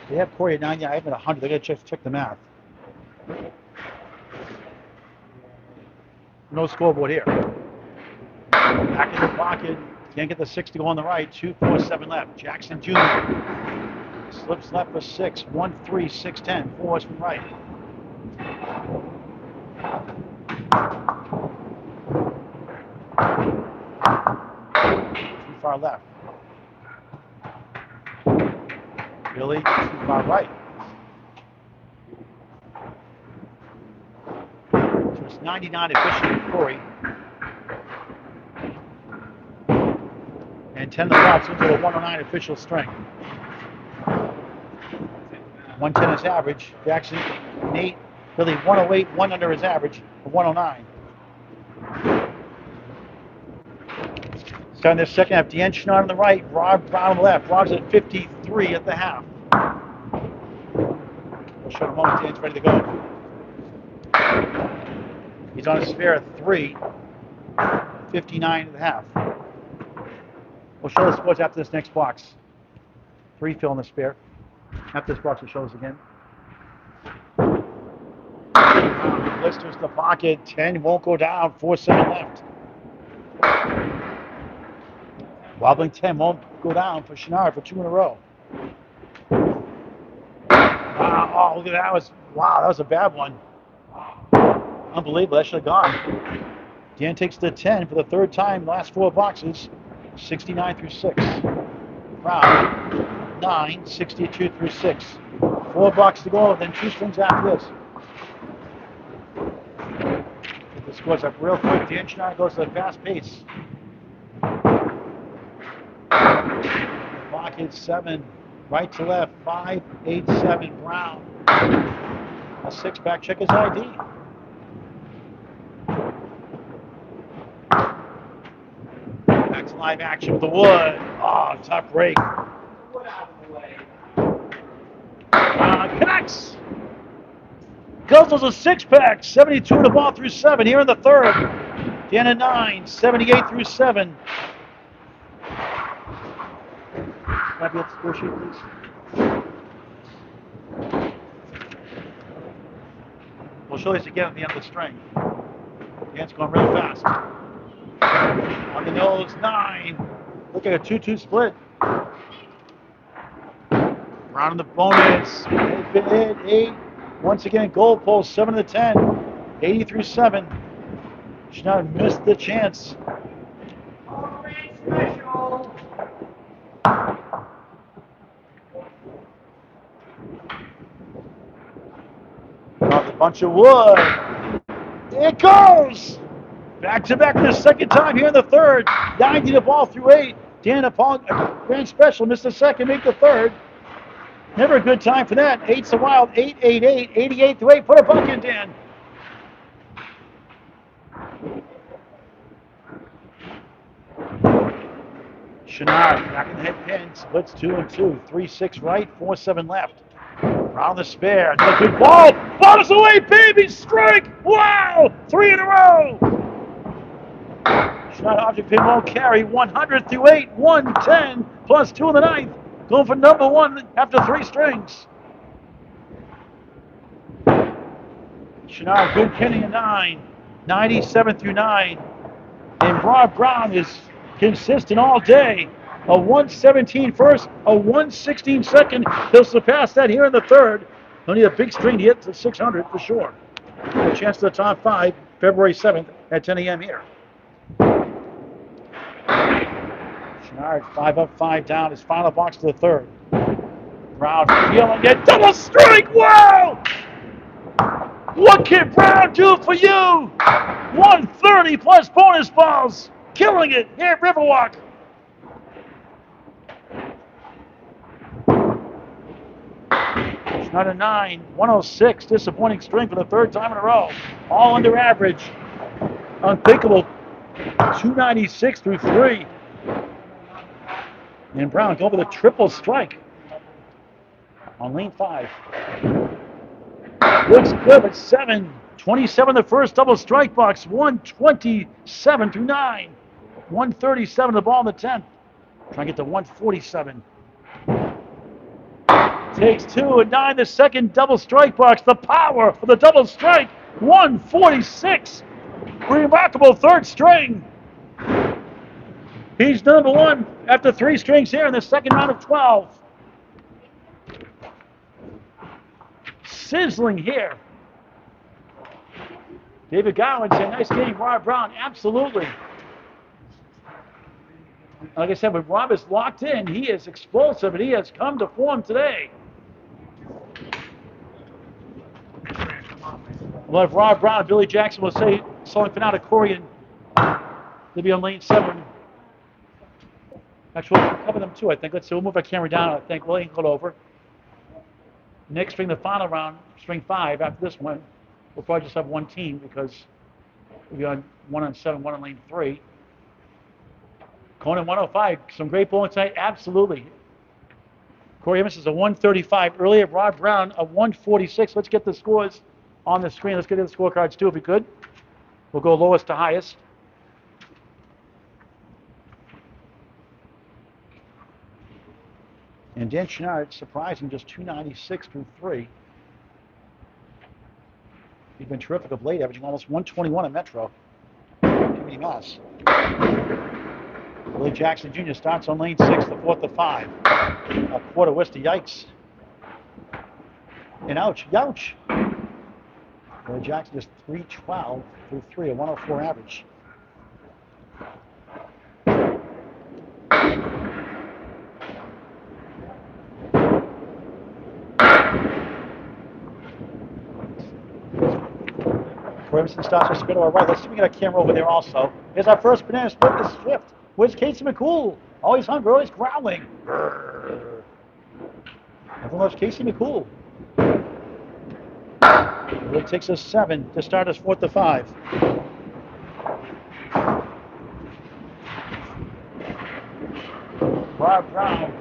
They have Corey at 9. Yeah, I have him at 100. They're going to check the math. No scoreboard here. Back in the pocket. Can't get the 6 to go on the right. 2, 4, 7 left. Jackson Jr. Slips left for 6. 1, 3, 6, 10. 4 from right. Too far left. Billy, too far right. So it's 99 efficient for Corey. And 10 of the box into a 109 official string. 110 is average. Jackson, Nate, Billy 108, 1 under his average of 109. Starting this second half, Chouinard on the right, Rob Brown on the left. Rob's at 53 at the half. We'll show in a moment. Dan's ready to go. He's on a spare at 3, 59 at the half. We'll show the scores after this next box. 3 fill in the spare. After this box, we'll show us again. Blisters the pocket. 10 won't go down. 4-7 left. Wobbling 10 won't go down for Chouinard for 2 in a row. Oh, look at that. That was a bad one. Unbelievable. That should have gone. Dan takes the 10 for the 3rd time in the last 4 boxes. 69 through 6. Brown, 9, 62 through 6. 4 bucks to go, then 2 strings after this. Get the scores up real quick. Dan Chouinard goes to the fast pace. Pocket 7, right to left, 5, 8, 7, Brown. A 6-pack, check his ID. Back to live action with the wood. Oh, tough break. Connects. Guzzles a 6-pack, 72 in the ball through 7 here in the 3rd. Dan at 9, 78 through 7. Can I be at the score sheet, please? We'll show this again at the end of the string. Dan's going really fast. On the nose, 9. Look at a 2-2 split. Brown in the bonus. Hit, 8. Once again, goal post, 7 to 10. 80 through 7. Chouinard missed the chance. Off a bunch of wood. It goes! Back to back for the 2nd time here in the 3rd. 90 the ball through 8. Dan upon grand special, missed the 2nd, make the 3rd. Never a good time for that. 8's a wild. 8, 8, 8, 88 through 8. Put a buck in, Dan. Chouinard back in the head pin. Splits 2 and 2. 3, 6 right. 4, 7 left. Brown the spare. That's a good ball. Bottoms away, baby. Strike. Wow. 3 in a row. Chouinard object pin won't carry. 100 through 8. 110 plus 2 in the 9th. Going for number 1 after 3 strings. Chouinard, good pinning at 9. 97 through 9. And Rob Brown is consistent all day. A 117 first, a 116 second. He'll surpass that here in the 3rd. He'll need a big string to get to 600 for sure. A chance to the top 5, February 7th at 10 a.m. here. Chouinard, 5 up, 5 down. His final box to the 3rd. Brown feeling it. Double strike! Wow! What can Brown do for you? 130 plus bonus balls. Killing it here at Riverwalk. Chouinard a 9, 106. Disappointing string for the 3rd time in a row. All under average. Unthinkable. 296 through 3. And Brown going for the triple strike on lane 5. Looks good at 7. 27 the first double strike box. 127 through 9. 137 the ball in the 10th. Trying to get to 147. Takes 2 and 9 the second double strike box. The power of the double strike. 146. Remarkable 3rd string. He's number 1 after 3 strings here in the 2nd round of 12. Sizzling here. David Godwin saying, nice game, Rob Brown. Absolutely. Like I said, when Rob is locked in, he is explosive, and he has come to form today. Well, if Rob Brown and Billy Jackson will say song Finale Corian, they'll be on lane 7. Actually, we'll cover them too, I think. Let's see, we'll move our camera down, I think. William, go over. Next string, the final round, string 5. After this one, we'll probably just have one team because we'll be on 1 on 7, 1 on lane 3. Conan 105, some great bowling tonight, absolutely. Corey Emerson is a 135 earlier. Rod Brown a 146. Let's get the scores on the screen. Let's get the scorecards too if we could. We'll go lowest to highest. And Dan Chouinard, surprising, just 296 through 3. He's been terrific of late, averaging almost 121 at Metro. Community Mass. Willie Jackson Jr. starts on lane 6, the 4th to 5. A quarter west to yikes. And ouch, youch. Willie Jackson just 312 through 3, a 104 average. Emerson starts with spin to our right. Let's see if we get a camera over there also. Here's our first banana split this shift. Where's Casey McCool? Always hungry, always growling. Everyone loves Casey McCool. It takes us 7 to start us 4th to 5. Rob Brown,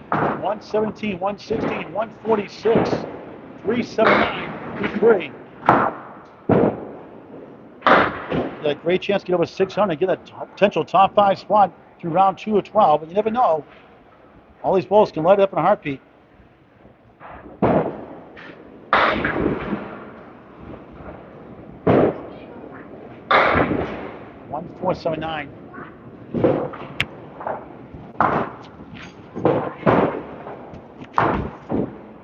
117, 116, 146, 379, 3. A great chance to get over 600, get a potential top 5 spot through round 2 of 12, but you never know. All these bowls can light it up in a heartbeat. One 479.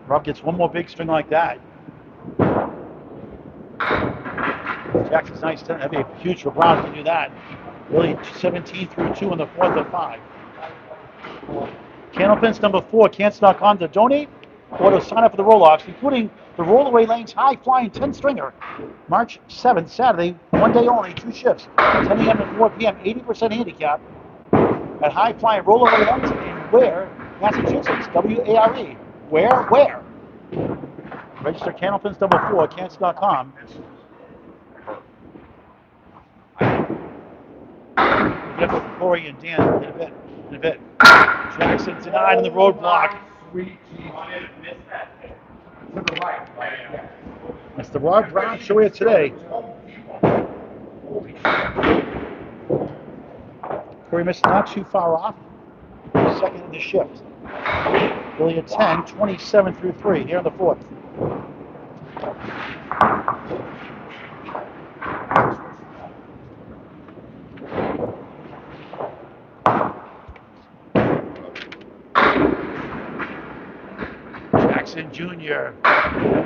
Rob gets one more big string like that. Jackson's nice. That'd be huge for Brown to do that. Really 17 through 2 in the 4th of 5. Candlepins number 4, Cancer.com to donate or to sign up for the Rolloffs, including the Rollaway Lanes High Flying 10 Stringer. March 7th, Saturday, 1 day only, 2 shifts, 10 a.m. to 4 p.m., 80% handicap at High Flying Rollaway Lanes in Ware, Massachusetts, W-A-R-E. Where? Register Candlepins number 4, Cancer.com. Get with Corey and Dan in a bit. Jackson denied in the roadblock. It's the Rod Brown show here today. Corey missed not too far off. Second in the shift. Really a 10, 27 through 3 here in the 4th. Jackson Jr.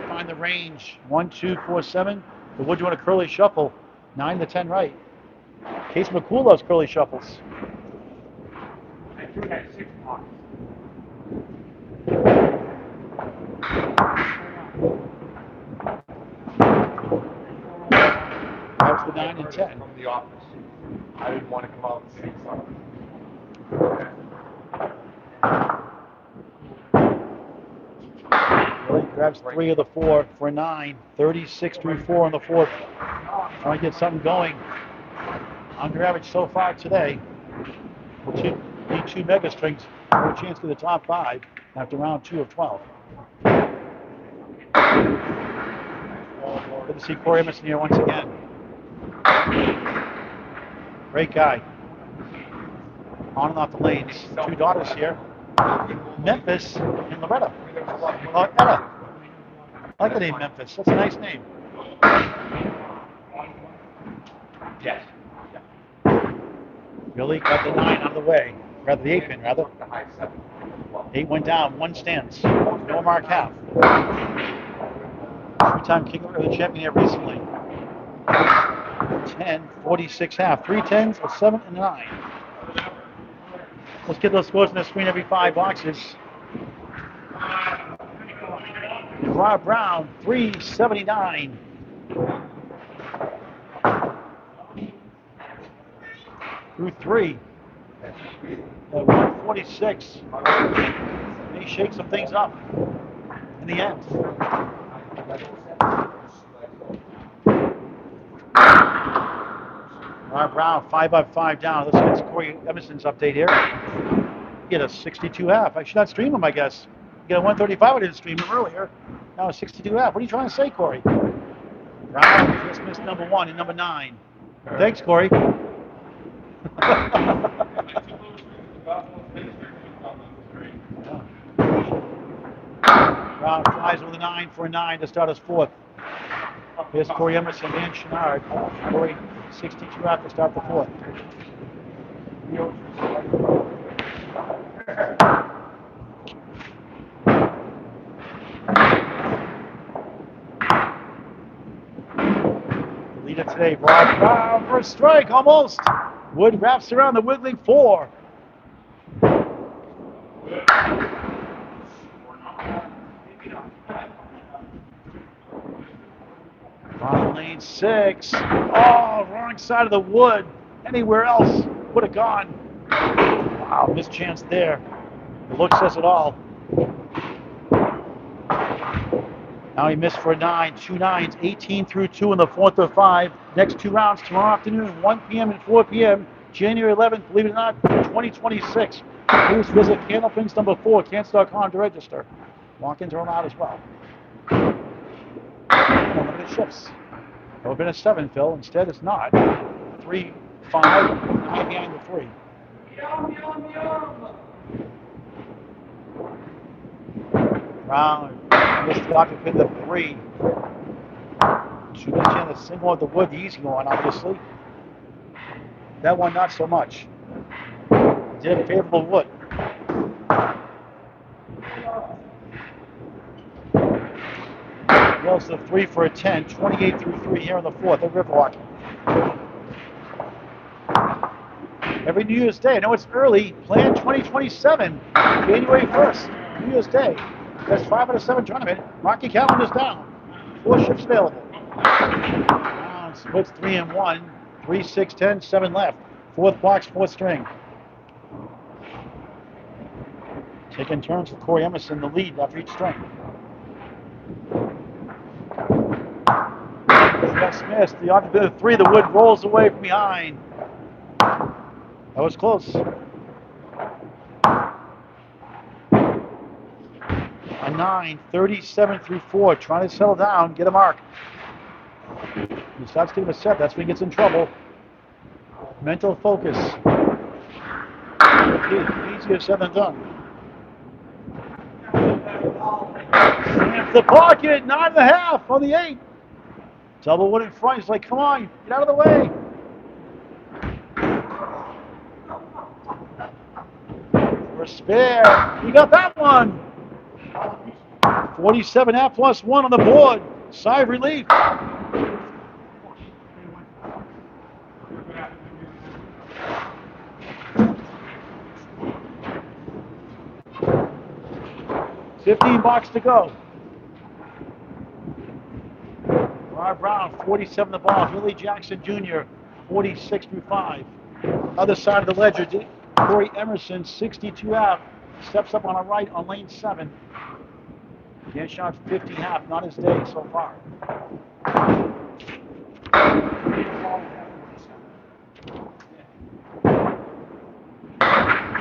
Find the range. 1, 2, 4, 7. The Wood doing a curly shuffle. 9 to 10 right. Case McCool loves curly shuffles. I threw that 6 pockets. That was the 9 and 10. From the office. I didn't want to come out and say something. Really grabs 3 of the 4 for a 9. 36 through 4 on the 4th. Trying to get something going. Under average so far today. We'll need 2 mega strings for a chance to the top 5 after round 2 of 12. Good to see Corey Emerson here once again. Great guy. On and off the lanes. 2 daughters here. Memphis and Loretta. Etta. I like the name Memphis. That's a nice name. Yes. Billy got the 9 out of the way. Rather, the 8 pin, rather. The high 7. 8 went down, 1 stands. No mark half. 2-time King of the Champion here recently. 10, 46 half. 3 10s, a 7, and a 9. Let's get those scores on the screen every 5 boxes. Rob Brown, 379. Through 3. At 146. May shake some things up in the end. Brown, 5 down. Let's get Corey Emerson's update here. Get a 62.5. I should not stream him, I guess. Get a 135. I didn't stream him earlier. Now a 62.5. What are you trying to say, Corey? Brown just missed number 1 and number 9. Thanks, Corey. Brown flies with a 9 for a 9 to start his 4th. Here's Corey Emerson and Chouinard. Corey, 62.5 to start the 4th. The leader today, Rob Brown for a strike, almost. Wood wraps around the wiggling 4. On lane 6. Oh, wrong side of the wood. Anywhere else would have gone. Wow, missed chance there. The look says it all. Now he missed for a 9, 2 9s, 18 through 2 in the 4th of 5. Next 2 rounds tomorrow afternoon, 1 p.m. and 4 p.m. January 11th, believe it or not, 2026. Please visit Candlepins number 4, Candlepins.com to register. Walk-ins are allowed as well. Unlimited shifts. It would have been a 7, Phil. Instead, it's not. 3, 5, 9 behind the 3. Yum, yum, yum. Brown missed the octave pin the 3. Too much chance to single at the wood, the easy one, obviously. That one, not so much. Did favorable wood. Rolls the 3 for a 10, 28 through 3 here in the 4th at Riverwalk. Every New Year's Day, I know it's early, plan 2027, January 1st, New Year's Day. That's 5 out of 7 tournament. Mark your calendars down. 4 shifts available. Brown splits 3 and 1, 3, 6, 10, 7 left. 4th box, 4th string. Taking turns with Corey Emerson, the lead after each string. Just missed. The octave 3, the wood rolls away from behind. That was close. A 9, 37 through 4, trying to settle down, get a mark. He starts getting a set, that's when he gets in trouble. Mental focus. Easier said than done. Slams the pocket, 9.5 on the 8. Double wood in front, he's like, come on, get out of the way. For a spare, he got that one. 47.5 plus 1 on the board. Sigh of relief. $15 to go. Rob Brown, 47 the ball. Billy Jackson Jr., 46 through 5. Other side of the ledger, Corey Emerson, 62 out. Steps up on a right on lane 7. Again, shot 50.5, not his day so far.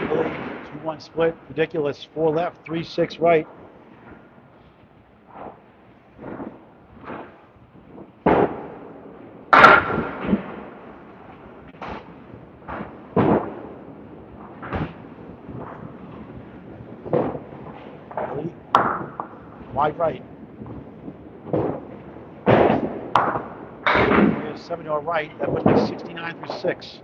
Billy, 2-1 split, ridiculous. 4 left, 3, 6 right. Billy, wide right. Here's 7 to our right. That would be 69 through 6.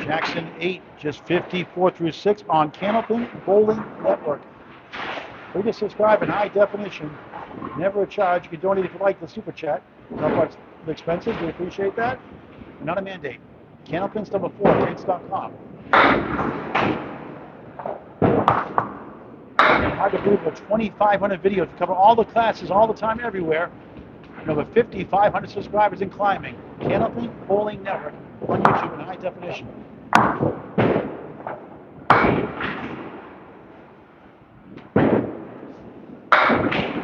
Jackson 8, just 54 through 6 on Candlepin Bowling Network. Free to subscribe in high definition. Never a charge. You can donate if you like the super chat. Not much expensive. We appreciate that. Not a mandate. Candlepins number 4, Candlepins.com. Hard to believe, over 2,500 videos to cover all the classes, all the time, everywhere. And over 5,500 subscribers and climbing. Candlepin Bowling Network on YouTube in high definition.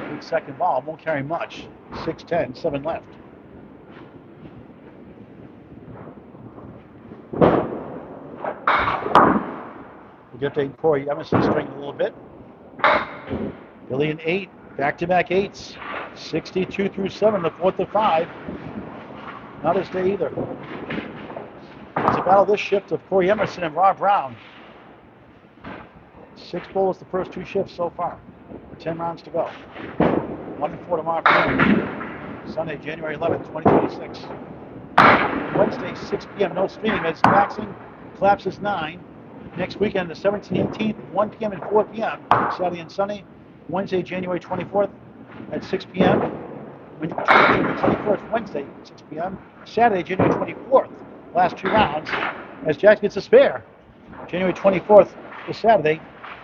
Good second ball, won't carry much. 6-10, 7 left. We'll get to Corey Emerson string a little bit. Billy and 8, back-to-back 8s. 62 through 7, the 4th to 5. Not his day either. It's a battle this shift of Corey Emerson and Rob Brown. 6 bowls the first 2 shifts so far. 10 rounds to go. 1-4 tomorrow afternoon. Sunday, January 11th, 2026. Wednesday, 6 p.m. No streaming as Jackson collapses 9. Next weekend, the 17th, 18th, 1 p.m. and 4 p.m. Saturday and Sunday. Wednesday, January 24th at 6 p.m. January 21st, Wednesday, 6 p.m. Saturday, January 24th. Last 2 rounds as Jackson gets a spare. January 24th is Saturday,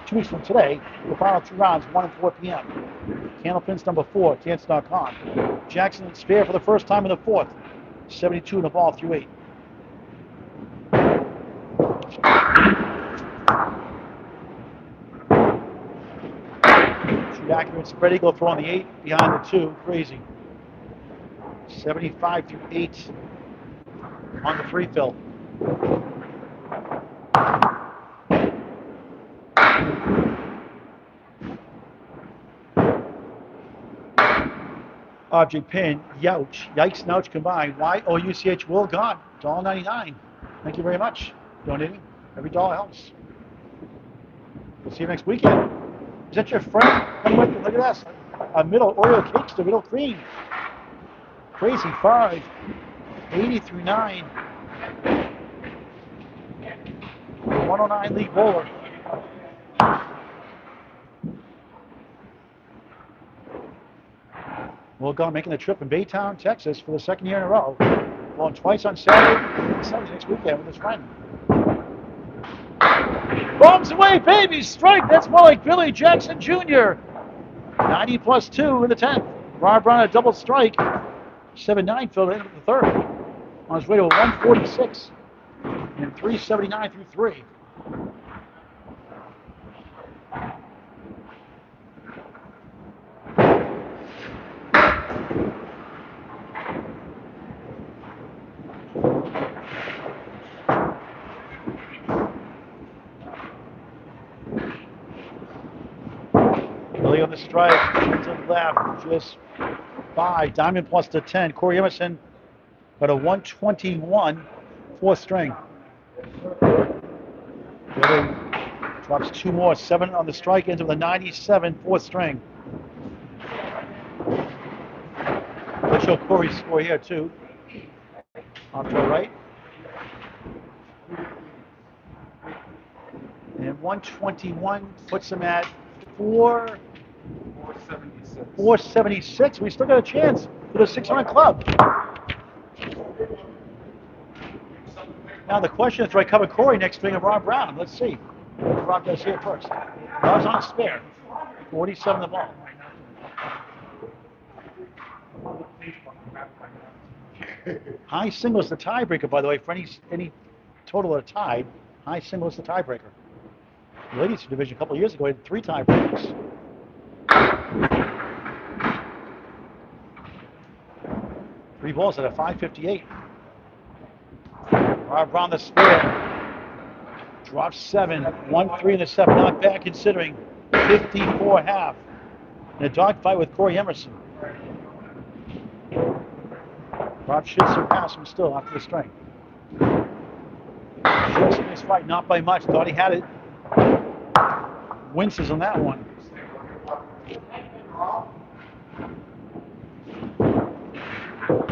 2 weeks from today. The final 2 rounds, 1 and 4 p.m. Candlepins number 4, Chance.com. Jackson spare for the first time in the 4th. 72 in the ball through 8. Too accurate spread eagle throw on the 8 behind the 2. Crazy. 75 through 8 on the 3 fill. Object pin, youch, yikes, nouch combined. Y-O-U-C-H, Will God, $1.99. Thank you very much. Donating. Every dollar helps. We'll see you next weekend. Is that your friend? Come with me. Look at this. A middle Oreo cakes to middle cream. Crazy 5. 80 through 9. 109 league bowler. Will God making the trip in Baytown, Texas for the 2nd year in a row. Going twice on Saturday and Sunday next weekend with his friend. Bombs away, baby! Strike! That's more like Billy Jackson Jr. 90 plus 2 in the 10th. Rob Brown a double strike. 7-9 filled in the 3rd. On his way to a 146 and 379 through 3. Billy on the strike, to the left, just by diamond plus the 10. Corey Emerson got a 121, 4th string. Billy drops 2 more, 7 on the strike, into the 97, 4th string. Let's show Corey's score here too. Off to the right. And 121 puts him at 476. We still got a chance for the 600 club. Now the question is, do I cover Corey next string of Rob Brown? Let's see what Rob does here first. Rob's on a spare. 47 the ball. High single is the tiebreaker, by the way, for any total that are tied. High single is the tiebreaker. The ladies division a couple of years ago had 3 tiebreakers. Three balls at a 558. Rob Brown the spare. Drops 7. 1-3 in the 7. Not bad considering. 54.5. In a dogfight with Corey Emerson. Rob should surpass him still after the strike. Just in this fight, not by much. Thought he had it. Winces on that one.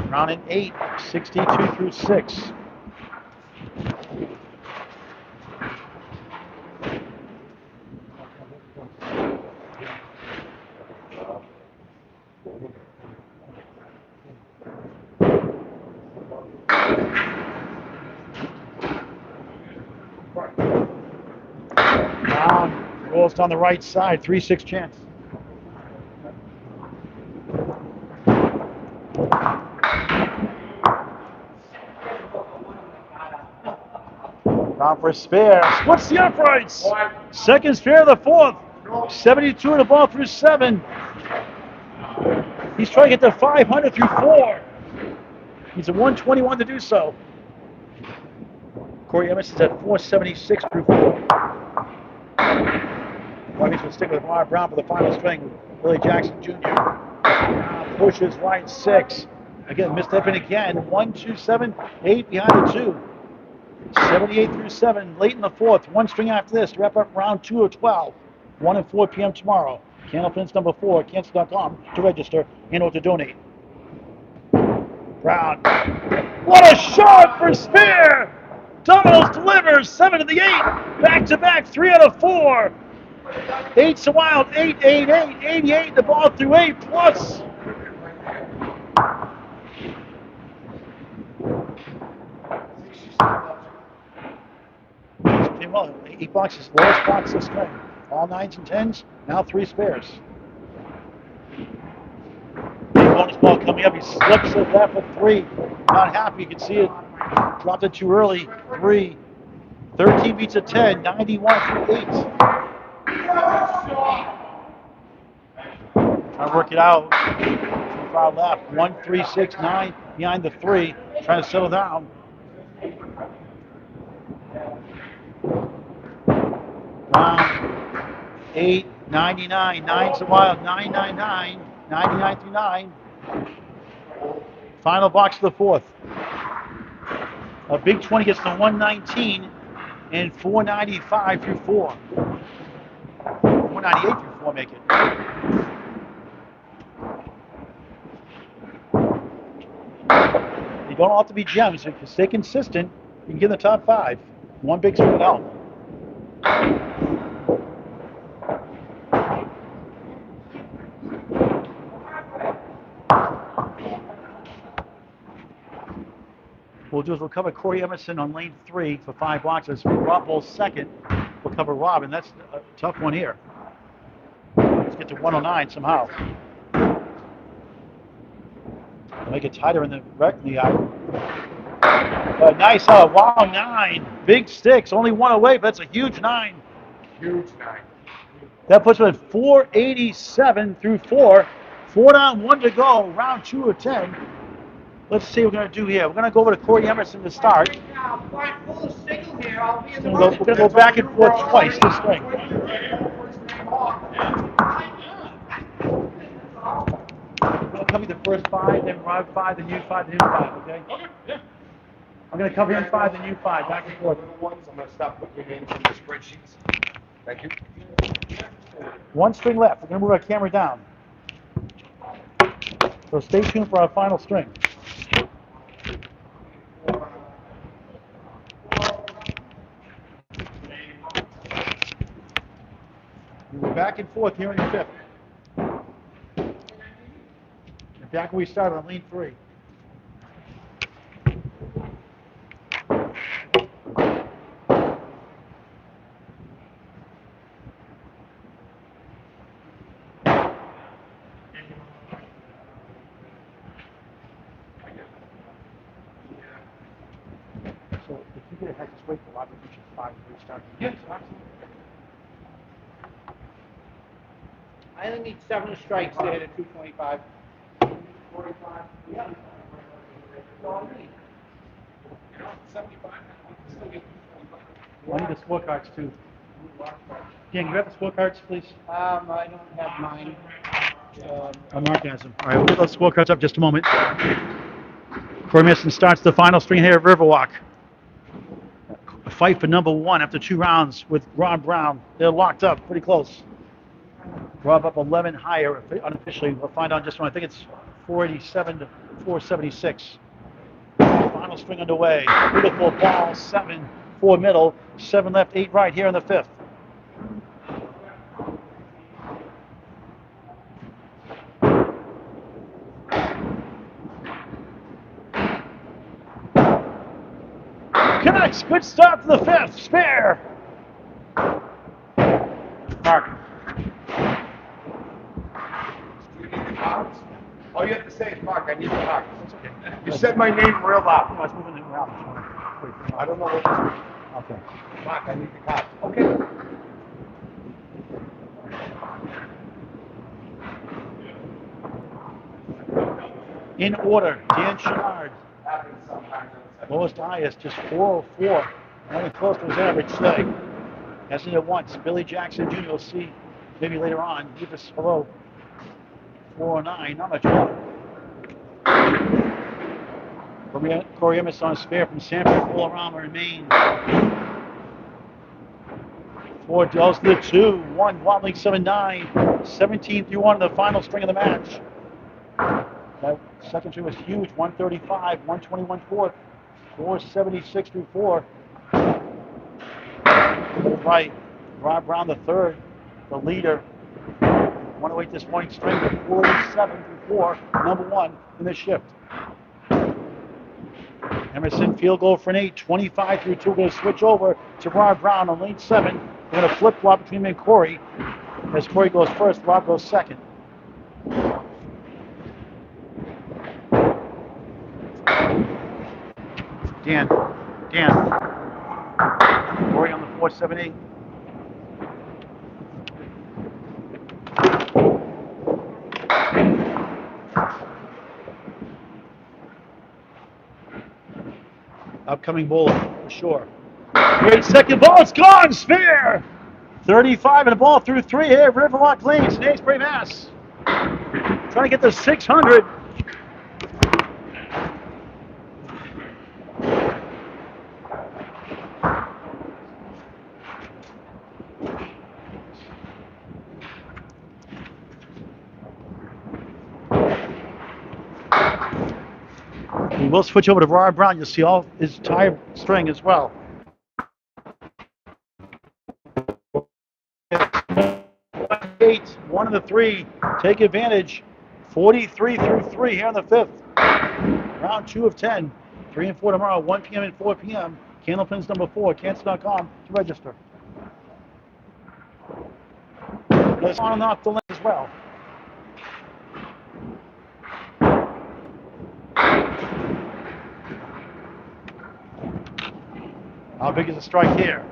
Round at 8, 62 through 6. Rolls down the right side, 3-6 chance. Round for a spare. Splits the uprights. Second spare of the fourth. 72 in the ball through 7. He's trying to get to 500 through 4. He's at 121 to do so. Corey Emerson's at 476 through 4. Ruggies will stick with Ron Brown for the final string. Billy Jackson Jr. Pushes right 6. Again, misstepping again. 1, 2, 7, 8 behind the 2. 78 through 7, late in the 4th. One string after this to wrap up round 2 of 12. 1 and 4 p.m. tomorrow. Candlepins number 4, cancel.com to register and or to donate. Brown. What a shot for spare! Domino's delivers 7 to the 8. Back to back, 3 out of 4. 8's a wild, 8, 8, 8, 88. The ball through 8 plus. Well, 8 boxes, lowest box this string. All 9s and 10s, now 3 spares. Big bonus ball coming up. He slips it left with 3. Not happy. You can see it. Dropped it too early. 3. 13 beats a 10. 91 through 8. Trying to work it out. Too far left. 1, 3, 6, 9 behind the 3. Trying to settle down. Round 8, 99. 9's a wild. 999. 99 through 9. Final box of the 4th. A big 20 gets to 119 and 495 through 4. 498 through 4 make it. You don't all have to be gems. If you stay consistent, you can get in the top 5. One big swing would help. We'll do is we'll cover Corey Emerson on lane 3 for 5 boxes. Rob Bull's second. We'll cover Rob, and that's a tough one here. Let's get to 109 somehow. Make it tighter in the eye. Nice, wow, 9. Big sticks, only 1 away, but that's a huge 9. Huge 9. That puts him at 487 through 4. 4 down, 1 to go, round 2 of 10. Let's see what we're going to do here. We're going to go over to Corey Emerson to start. We're We're going to go back and forth twice this string. I'm going to cover the first 5, then Rob 5, then you 5, then you 5, okay? Okay, yeah. I'm going to cover him 5, then you 5, back and forth. I'm going to stop putting your names in the spreadsheets. Thank you. 1 string left. We're going to move our camera down. So stay tuned for our final string. We're back and forth here in the 5th. And back where we started on lane 3. So if you get ahead, just wait for Rob to reach 5 before you start. Yes, absolutely. I only need 7 strikes there to 225. 45. Yeah. That's all I need. 75. Still get 225. I need the scorecards too. Dan, you grab the scorecards, please? I don't have mine. Mark has them. All right, we'll get those scorecards up just a moment. Corey Emerson starts the final string here at Riverwalk. A fight for number 1 after 2 rounds with Ron Brown. They're locked up, pretty close. Rob up 11 higher unofficially. We'll find out in just one. I think it's 487 to 476. Final string underway. Beautiful ball. 7, 4 middle, 7 left, 8 right here in the 5th. Connects. Good start to the 5th. Spare. Mark. All you have to say is, Mark, I need the cards. You said my name real loud. I was moving it around. I don't know what this is. Okay. Mark, I need the card. Okay. In order, Dan Chouinard. Happens sometimes. Lowest to highest, just 404. Only close to his average today. Hasn't hit once. Billy Jackson Jr. will see maybe later on. Give us below 409. Not much more. Corey Emerson on spare from Sanford, Bolorama in Maine. 4 goes to the 2. 1 wobbling 7-9. 17-1 in the final string of the match. That second string was huge. 135, 121 fourth. 476 through 4. Right. Rob Brown the third, the leader. 108 this morning string to 47 through 4. Number 1 in the shift. Emerson field goal for an 8, 25 through 2. We're going to switch over to Rob Brown on lane 7. We're going to flip flop between him and Corey. As Corey goes first, Rob goes second. Dan. Corey on the 478. Upcoming bowler, for sure. Great second ball, it's gone, spare! 35 and a ball through 3 here, Riverwalk Lanes-Amesbury, Mass. Trying to get to 600. We will switch over to Rob Brown. You'll see all his entire string as well. Eight, 1 of the 3. Take advantage. 43 through 3 here in the 5th. Round 2 of 10. 3 and 4 tomorrow, 1 p.m. and 4 p.m. Candlepins number 4, cancel.com to register. Let's on and off the lane as well. How big is the strike here?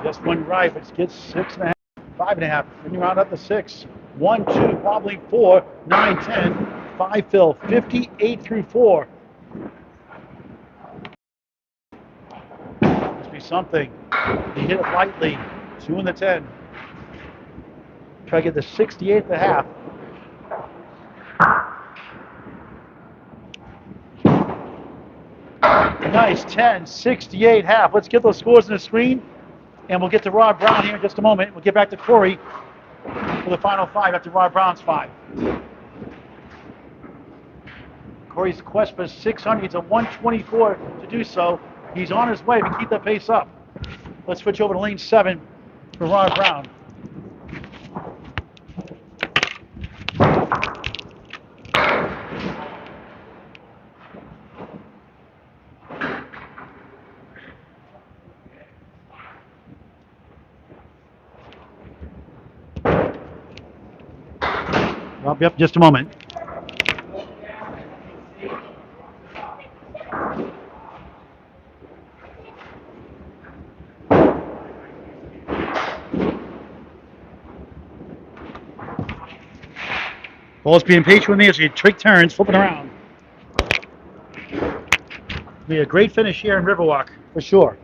Just one right, but it gets 6.5, 5.5. Then you round up to 6. 1, 2, wobbling 4, 9, 10, 5 fill, 58 through 4. Must be something. He hit it lightly. 2 in the 10. Try to get the 68 and a half. Nice, 10, 68 half. Let's get those scores on the screen, and we'll get to Rob Brown here in just a moment. We'll get back to Corey for the final 5 after Rob Brown's 5. Corey's quest for 600. He's a 124 to do so. He's on his way to keep that pace up. Let's switch over to lane 7 for Rob Brown. I'll be up in just a moment. Ball's being patient with me as you trick turns, flipping around. Be a great finish here in Riverwalk, for sure.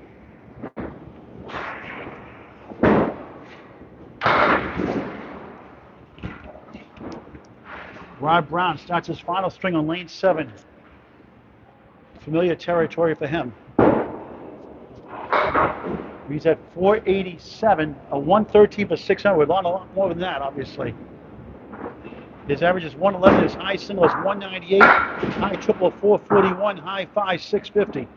Rob Brown starts his final string on lane 7. Familiar territory for him. He's at 487, a 113 for 600. A lot more than that, obviously. His average is 111. His high single is 198. High triple 441. High 5 650.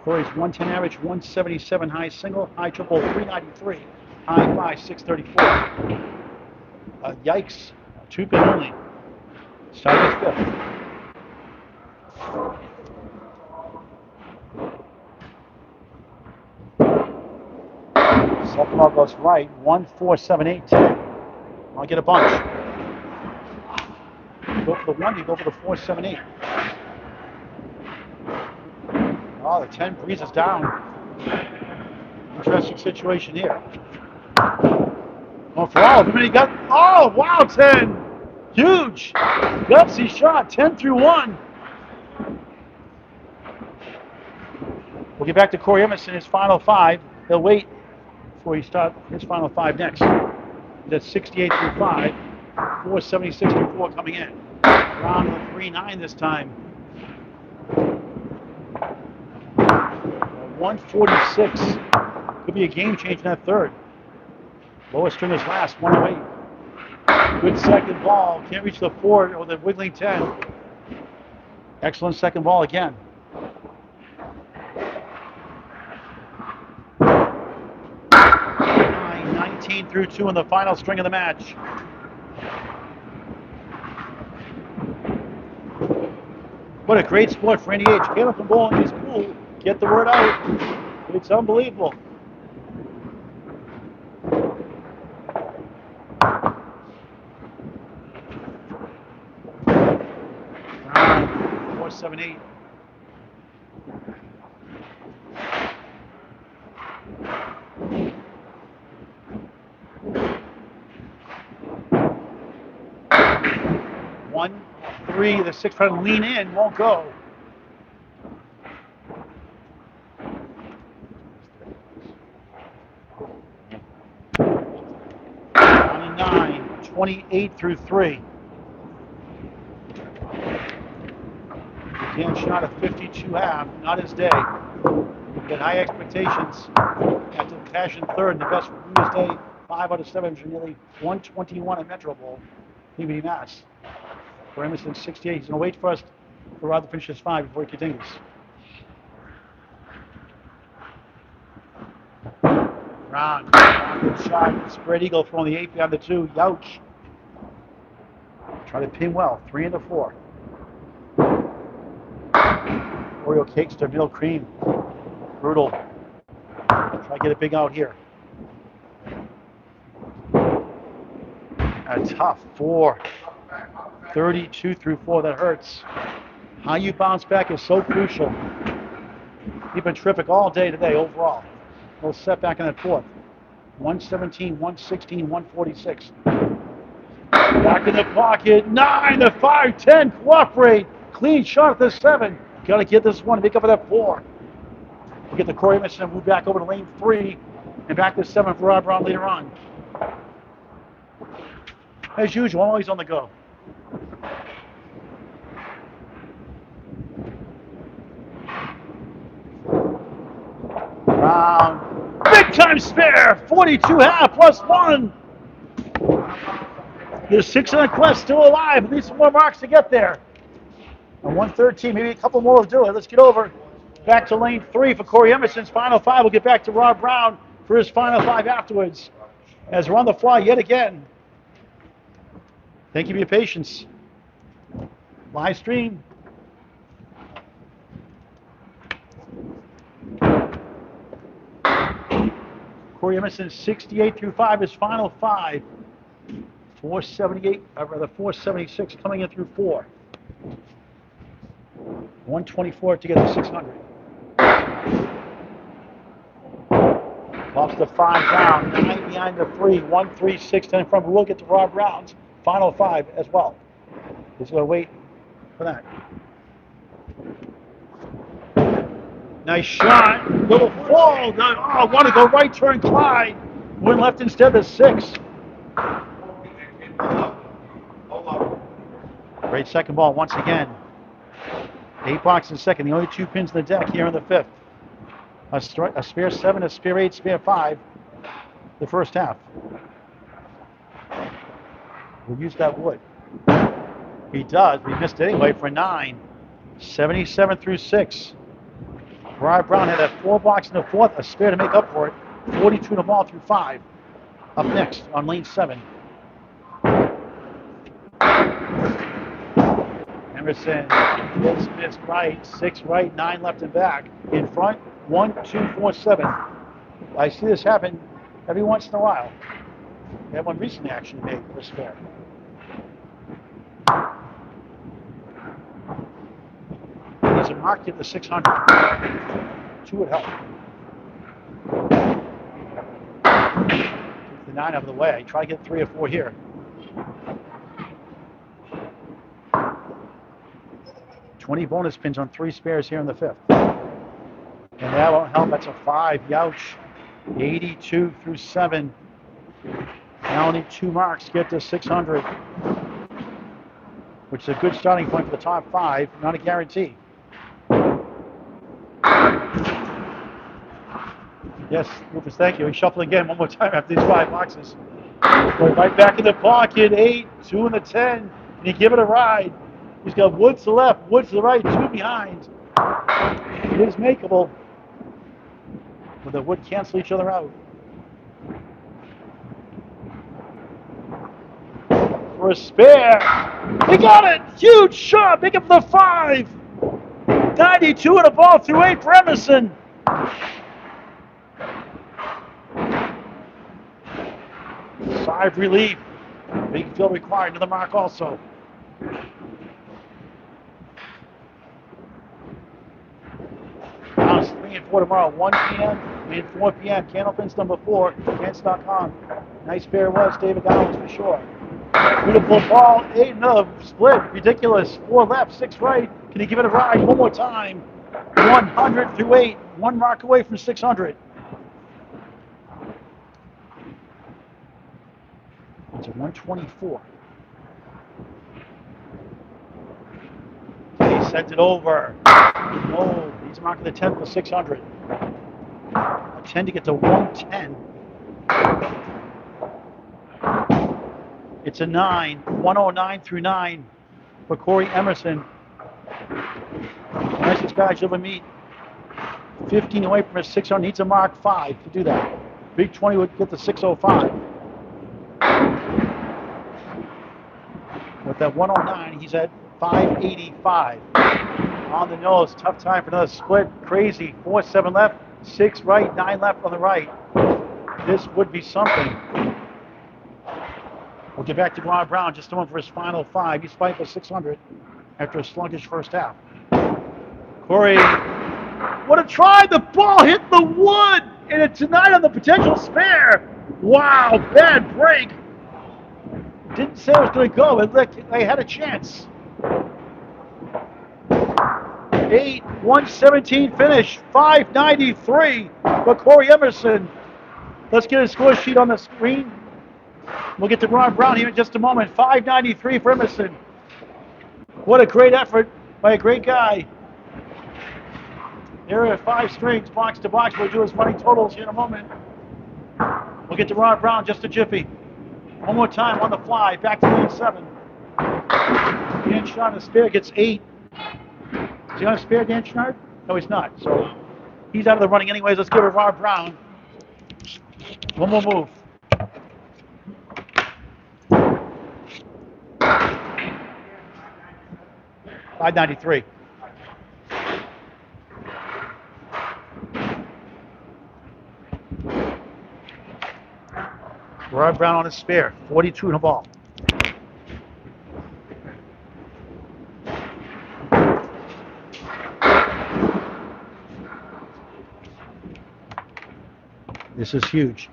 Corey's 110 average 177. High single. High triple 393. High 5 634. Yikes, 2-pin only. Starting at 5th. Second ball goes right, 1, 4, 7, 8, 10. I'll get a bunch. You go for the 1, you go for the 4, 7, 8. Oh, the 10 breezes down. Interesting situation here. Going for all of them, and he got, oh, wow, 10. Huge. Gutsy shot, 10 through 1. We'll get back to Corey Emerson, his final 5. He'll wait before he starts his final 5 next. He's at 68 through 5. 476 through 4 coming in. Round of 3-9 this time. 146. Could be a game change in that third. Lowest string is last, 108. Good second ball. Can't reach the 4 or the wiggling 10. Excellent second ball again. 19 through 2 in the final string of the match. What a great sport for any age. Candlepin bowling is cool. Get the word out. It's unbelievable. All right, 478. One, 3, the 6 trying to lean in, won't go. On a 9, 28 through 3. Dan shot a 52 half, not his day. He had high expectations after the passion third and the best from his day, 5 out of 7 for nearly 121 at Metro Bowl, Peabody, Mass. For Emerson, 68. He's going to wait first for Rod to finish his 5 before he continues. Round. Good shot. Spread eagle throwing the 8 behind the 2. Youch. Try to pin well. 3 into 4. Oreo cakes to vanilla cream. Brutal. Try to get a big out here. A tough 4. 32 through 4, that hurts. How you bounce back is so crucial. You've been terrific all day today overall. A little setback in that 4th. 117, 116, 146. Back in the pocket, 9 to 5, 10, cooperate. Clean shot at the 7. Got to get this one to make up for that 4. We'll get the Corey Emerson and move back over to lane 3 and back to 7 for Rob Brown later on. As usual, always on the go. Round. Big time spare. 42 half plus 1. There's 6 on the quest, still alive. At least some more marks to get there. And 113, maybe a couple more will do it. Let's get over back to lane 3 for Corey Emerson's final 5. We'll get back to Rob Brown for his final 5 afterwards. As we're on the fly yet again. Thank you for your patience. Live stream. Corey Emerson, 68 through 5, his final 5. 478, rather 476 coming in through 4. 124 to get to 600. Pops the 5 down, 9 behind the 3, 136 10 from. We'll get to Rob Brown's final 5 as well. He's going to wait for that. Nice shot. Little fall. Oh, want to go right turn Clyde. Went left instead of 6. Great second ball once again. 8 box in second. The only 2 pins in the deck here in the 5th. A spare 7, a spare 8, spare 5. The first half. We'll use that wood. He does, but he missed it anyway for 9. 77 through 6. Rob Brown had a 4 box in the 4th, a spare to make up for it. 42 in the ball through 5. Up next on lane 7. Emerson missed right, 6 right, 9 left and back. In front, 1, 2, 4, 7. I see this happen every once in a while. We had one recently actually made for a spare. He's a Mark get the 600. 2 would help. Keep the 9 out of the way. Try to get 3 or 4 here. $20 bonus pins on 3 spares here in the 5th. And that won't help. That's a 5. Youch. 82 through 7. Now only 2 marks get to 600, which is a good starting point for the top 5. Not a guarantee. Yes, Rufus, thank you. We shuffle again one more time after these 5 boxes. Right back in the pocket. 8, 2 in the 10. And you give it a ride. He's got Woods to the left, Woods to the right, 2 behind. It is makeable. But the Wood cancel each other out. For a spare. He got it! Huge shot! Make it for the 5! 92 and a ball through 8 for Emerson. Sigh of relief. Big field required. Another mark also. Rounds 3 and 4 tomorrow, 1 p.m. and 4 p.m. Candlepins number 4, Cants.com. Nice pair it was, David Downs for sure. Beautiful ball, 8 in the split, ridiculous. 4 left, 6 right. Can he give it a ride one more time? 100 through 8, 1 mark away from 600. It's a 124. He sent it over. Oh, he's marking the 10 for 600. A 10 to get to 110. It's a 9. 109 through 9 for Corey Emerson. Nicest guys you'll ever meet. 15 away from his 600. Needs a mark 5 to do that. Big 20 would get the 605. With that 109, he's at 585. On the nose, tough time for another split. Crazy. 4-7 left, 6 right, 9 left on the right. This would be something. We'll get back to Ron Brown just a moment for his final 5. He's fighting for 600 after a sluggish first half. Corey, what a try! The ball hit the wood, and it's tonight on the potential spare. Wow, bad break. Didn't say it was going to go. They had a chance. 8, 117 finish, 593 for Corey Emerson. Let's get his score sheet on the screen. We'll get to Ron Brown here in just a moment. 593 for Emerson. What a great effort by a great guy. There are 5 strings, box to box. We'll do his running totals here in a moment. We'll get to Ron Brown just a jiffy. One more time on the fly, back to lane 7. Dan Chouinard, the spare, gets 8. Is he on a spare, Dan Chouinard? No, he's not. So he's out of the running anyways. Let's give it to Ron Brown. One more move. $593. Ron Brown on his spare, 42 in a ball. This is huge.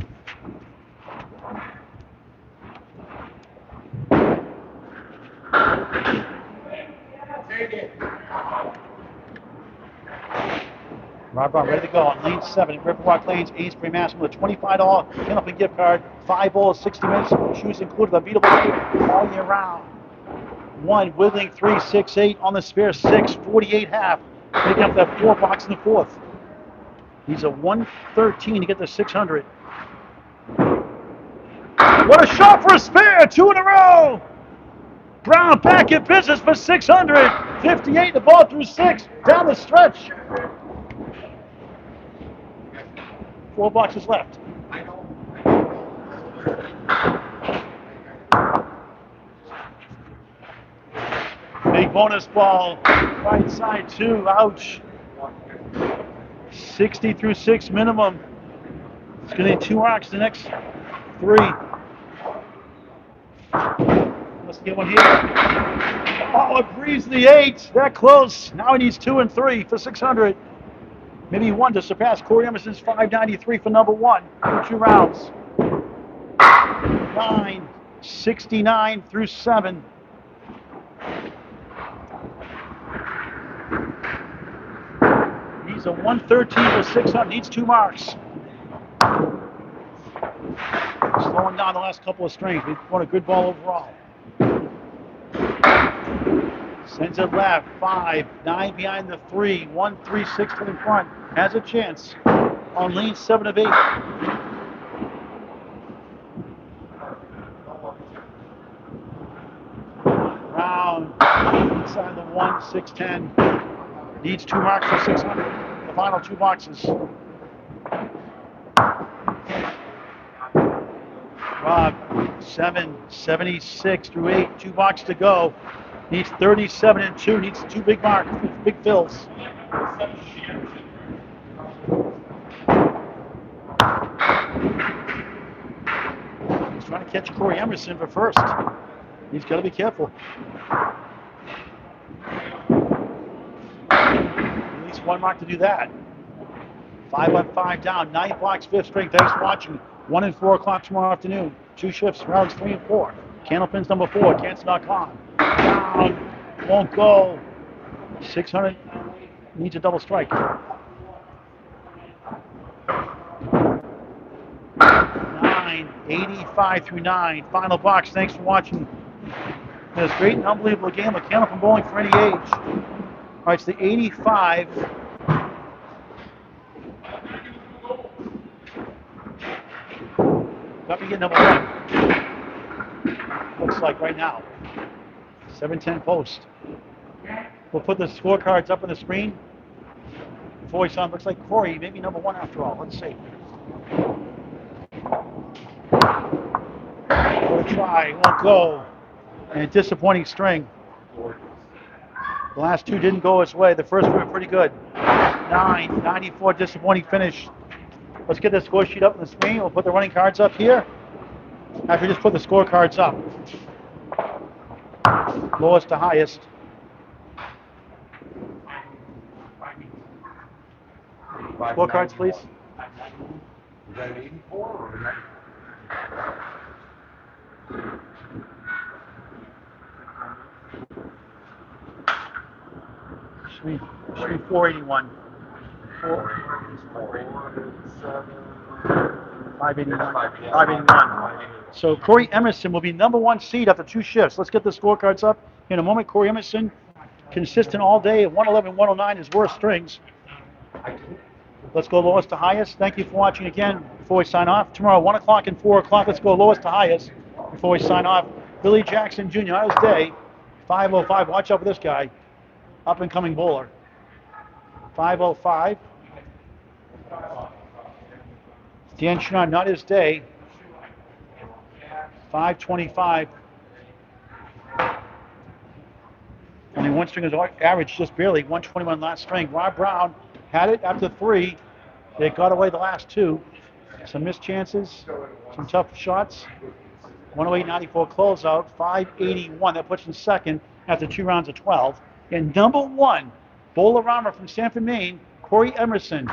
Ron Brown ready to go on lane 7 at Riverwalk Lanes-Amesbury, Mass. with a $25 Candlepin gift card, 5 balls, 60 minutes, shoes included, unbeatable all year round. 1, whittling 3, 6, 8 on the spare, 6, 48 half, making up that 4 box in the 4th. He's a 113 to get the 600. What a shot for a spare, 2 in a row. Brown back in business for 600. 58, the ball through 6, down the stretch. 4 boxes left. Big bonus ball, right side 2, ouch. 60 through 6 minimum. It's going to need 2 arcs the next 3. Let's get one here. Oh, it breezed the 8. That close. Now he needs 2 and 3 for 600. Maybe 1 to surpass Corey Emerson's 593 for number 1 in 2 rounds. 9:69 through 7. He's a 113 for 600. Needs 2 marks. Slowing down the last couple of strings. He won a good ball overall. Sends it left. 5, 9 behind the 3. 1, 3, 6 to the front. Has a chance on lane 7 of 8. Round inside the 1, 610. Needs 2 marks for 600. The final 2 boxes. Rob, 7:76 through 8. 2 boxes to go. Needs 37 and 2. Needs 2 big marks, big fills. He's trying to catch Corey Emerson for first. He's got to be careful. At least 1 mark to do that. 5 on 5 down. 9 blocks, 5th string. Thanks for watching. 1 and 4 o'clock tomorrow afternoon. 2 shifts, rounds 3 and 4. Candlepins number 4, Cancer.com. Down. Won't go. 600. Needs a double strike. 9:85 through 9. Final box. Thanks for watching this great and unbelievable game of Candlepin bowling for any age. All right, it's the 85. Got me get number 1. Looks like right now. 7:10 post. We'll put the scorecards up on the screen. Voice on. Looks like Corey, maybe number 1 after all. Let's see. We'll try. Won't go. And a disappointing string. The last 2 didn't go his way. The first 2 were pretty good. 9:94. Disappointing finish. Let's get the score sheet up on the screen. We'll put the running cards up here. After we just put the scorecards up. Lowest to highest. Scorecards, please. Is that an 84 or a 90? Should be 481. 581. 581. So Corey Emerson will be number 1 seed after 2 shifts. Let's get the scorecards up in a moment. Corey Emerson, consistent all day at 111, 109, his worst strings. Let's go lowest to highest. Thank you for watching again. Before we sign off, tomorrow 1 o'clock and 4 o'clock. Let's go lowest to highest before we sign off. Billy Jackson Jr. on his day, 505. Watch out for this guy, up and coming bowler. 505. Dan Chouinard, not his day. 525. Only 1 string is average, just barely. 121 last string. Rob Brown had it after 3. They got away the last 2. Some missed chances, some tough shots. 108.94 closeout. 581. That puts him second after 2 rounds of 12. And number 1, bowler-armor from Sanford, Maine, Corey Emerson.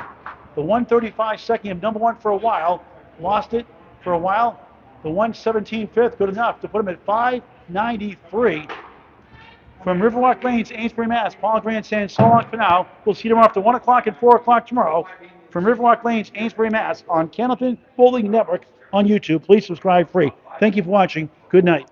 The 135 second, number 1 for a while. Lost it for a while. The 117 fifth, good enough to put him at 593. From Riverwalk Lanes-Amesbury, Mass. Paul Grant saying so long for now. We'll see you tomorrow after 1 o'clock and 4 o'clock tomorrow. From Riverwalk Lanes-Amesbury, Mass. On Candlepin Bowling Network on YouTube. Please subscribe free. Thank you for watching. Good night.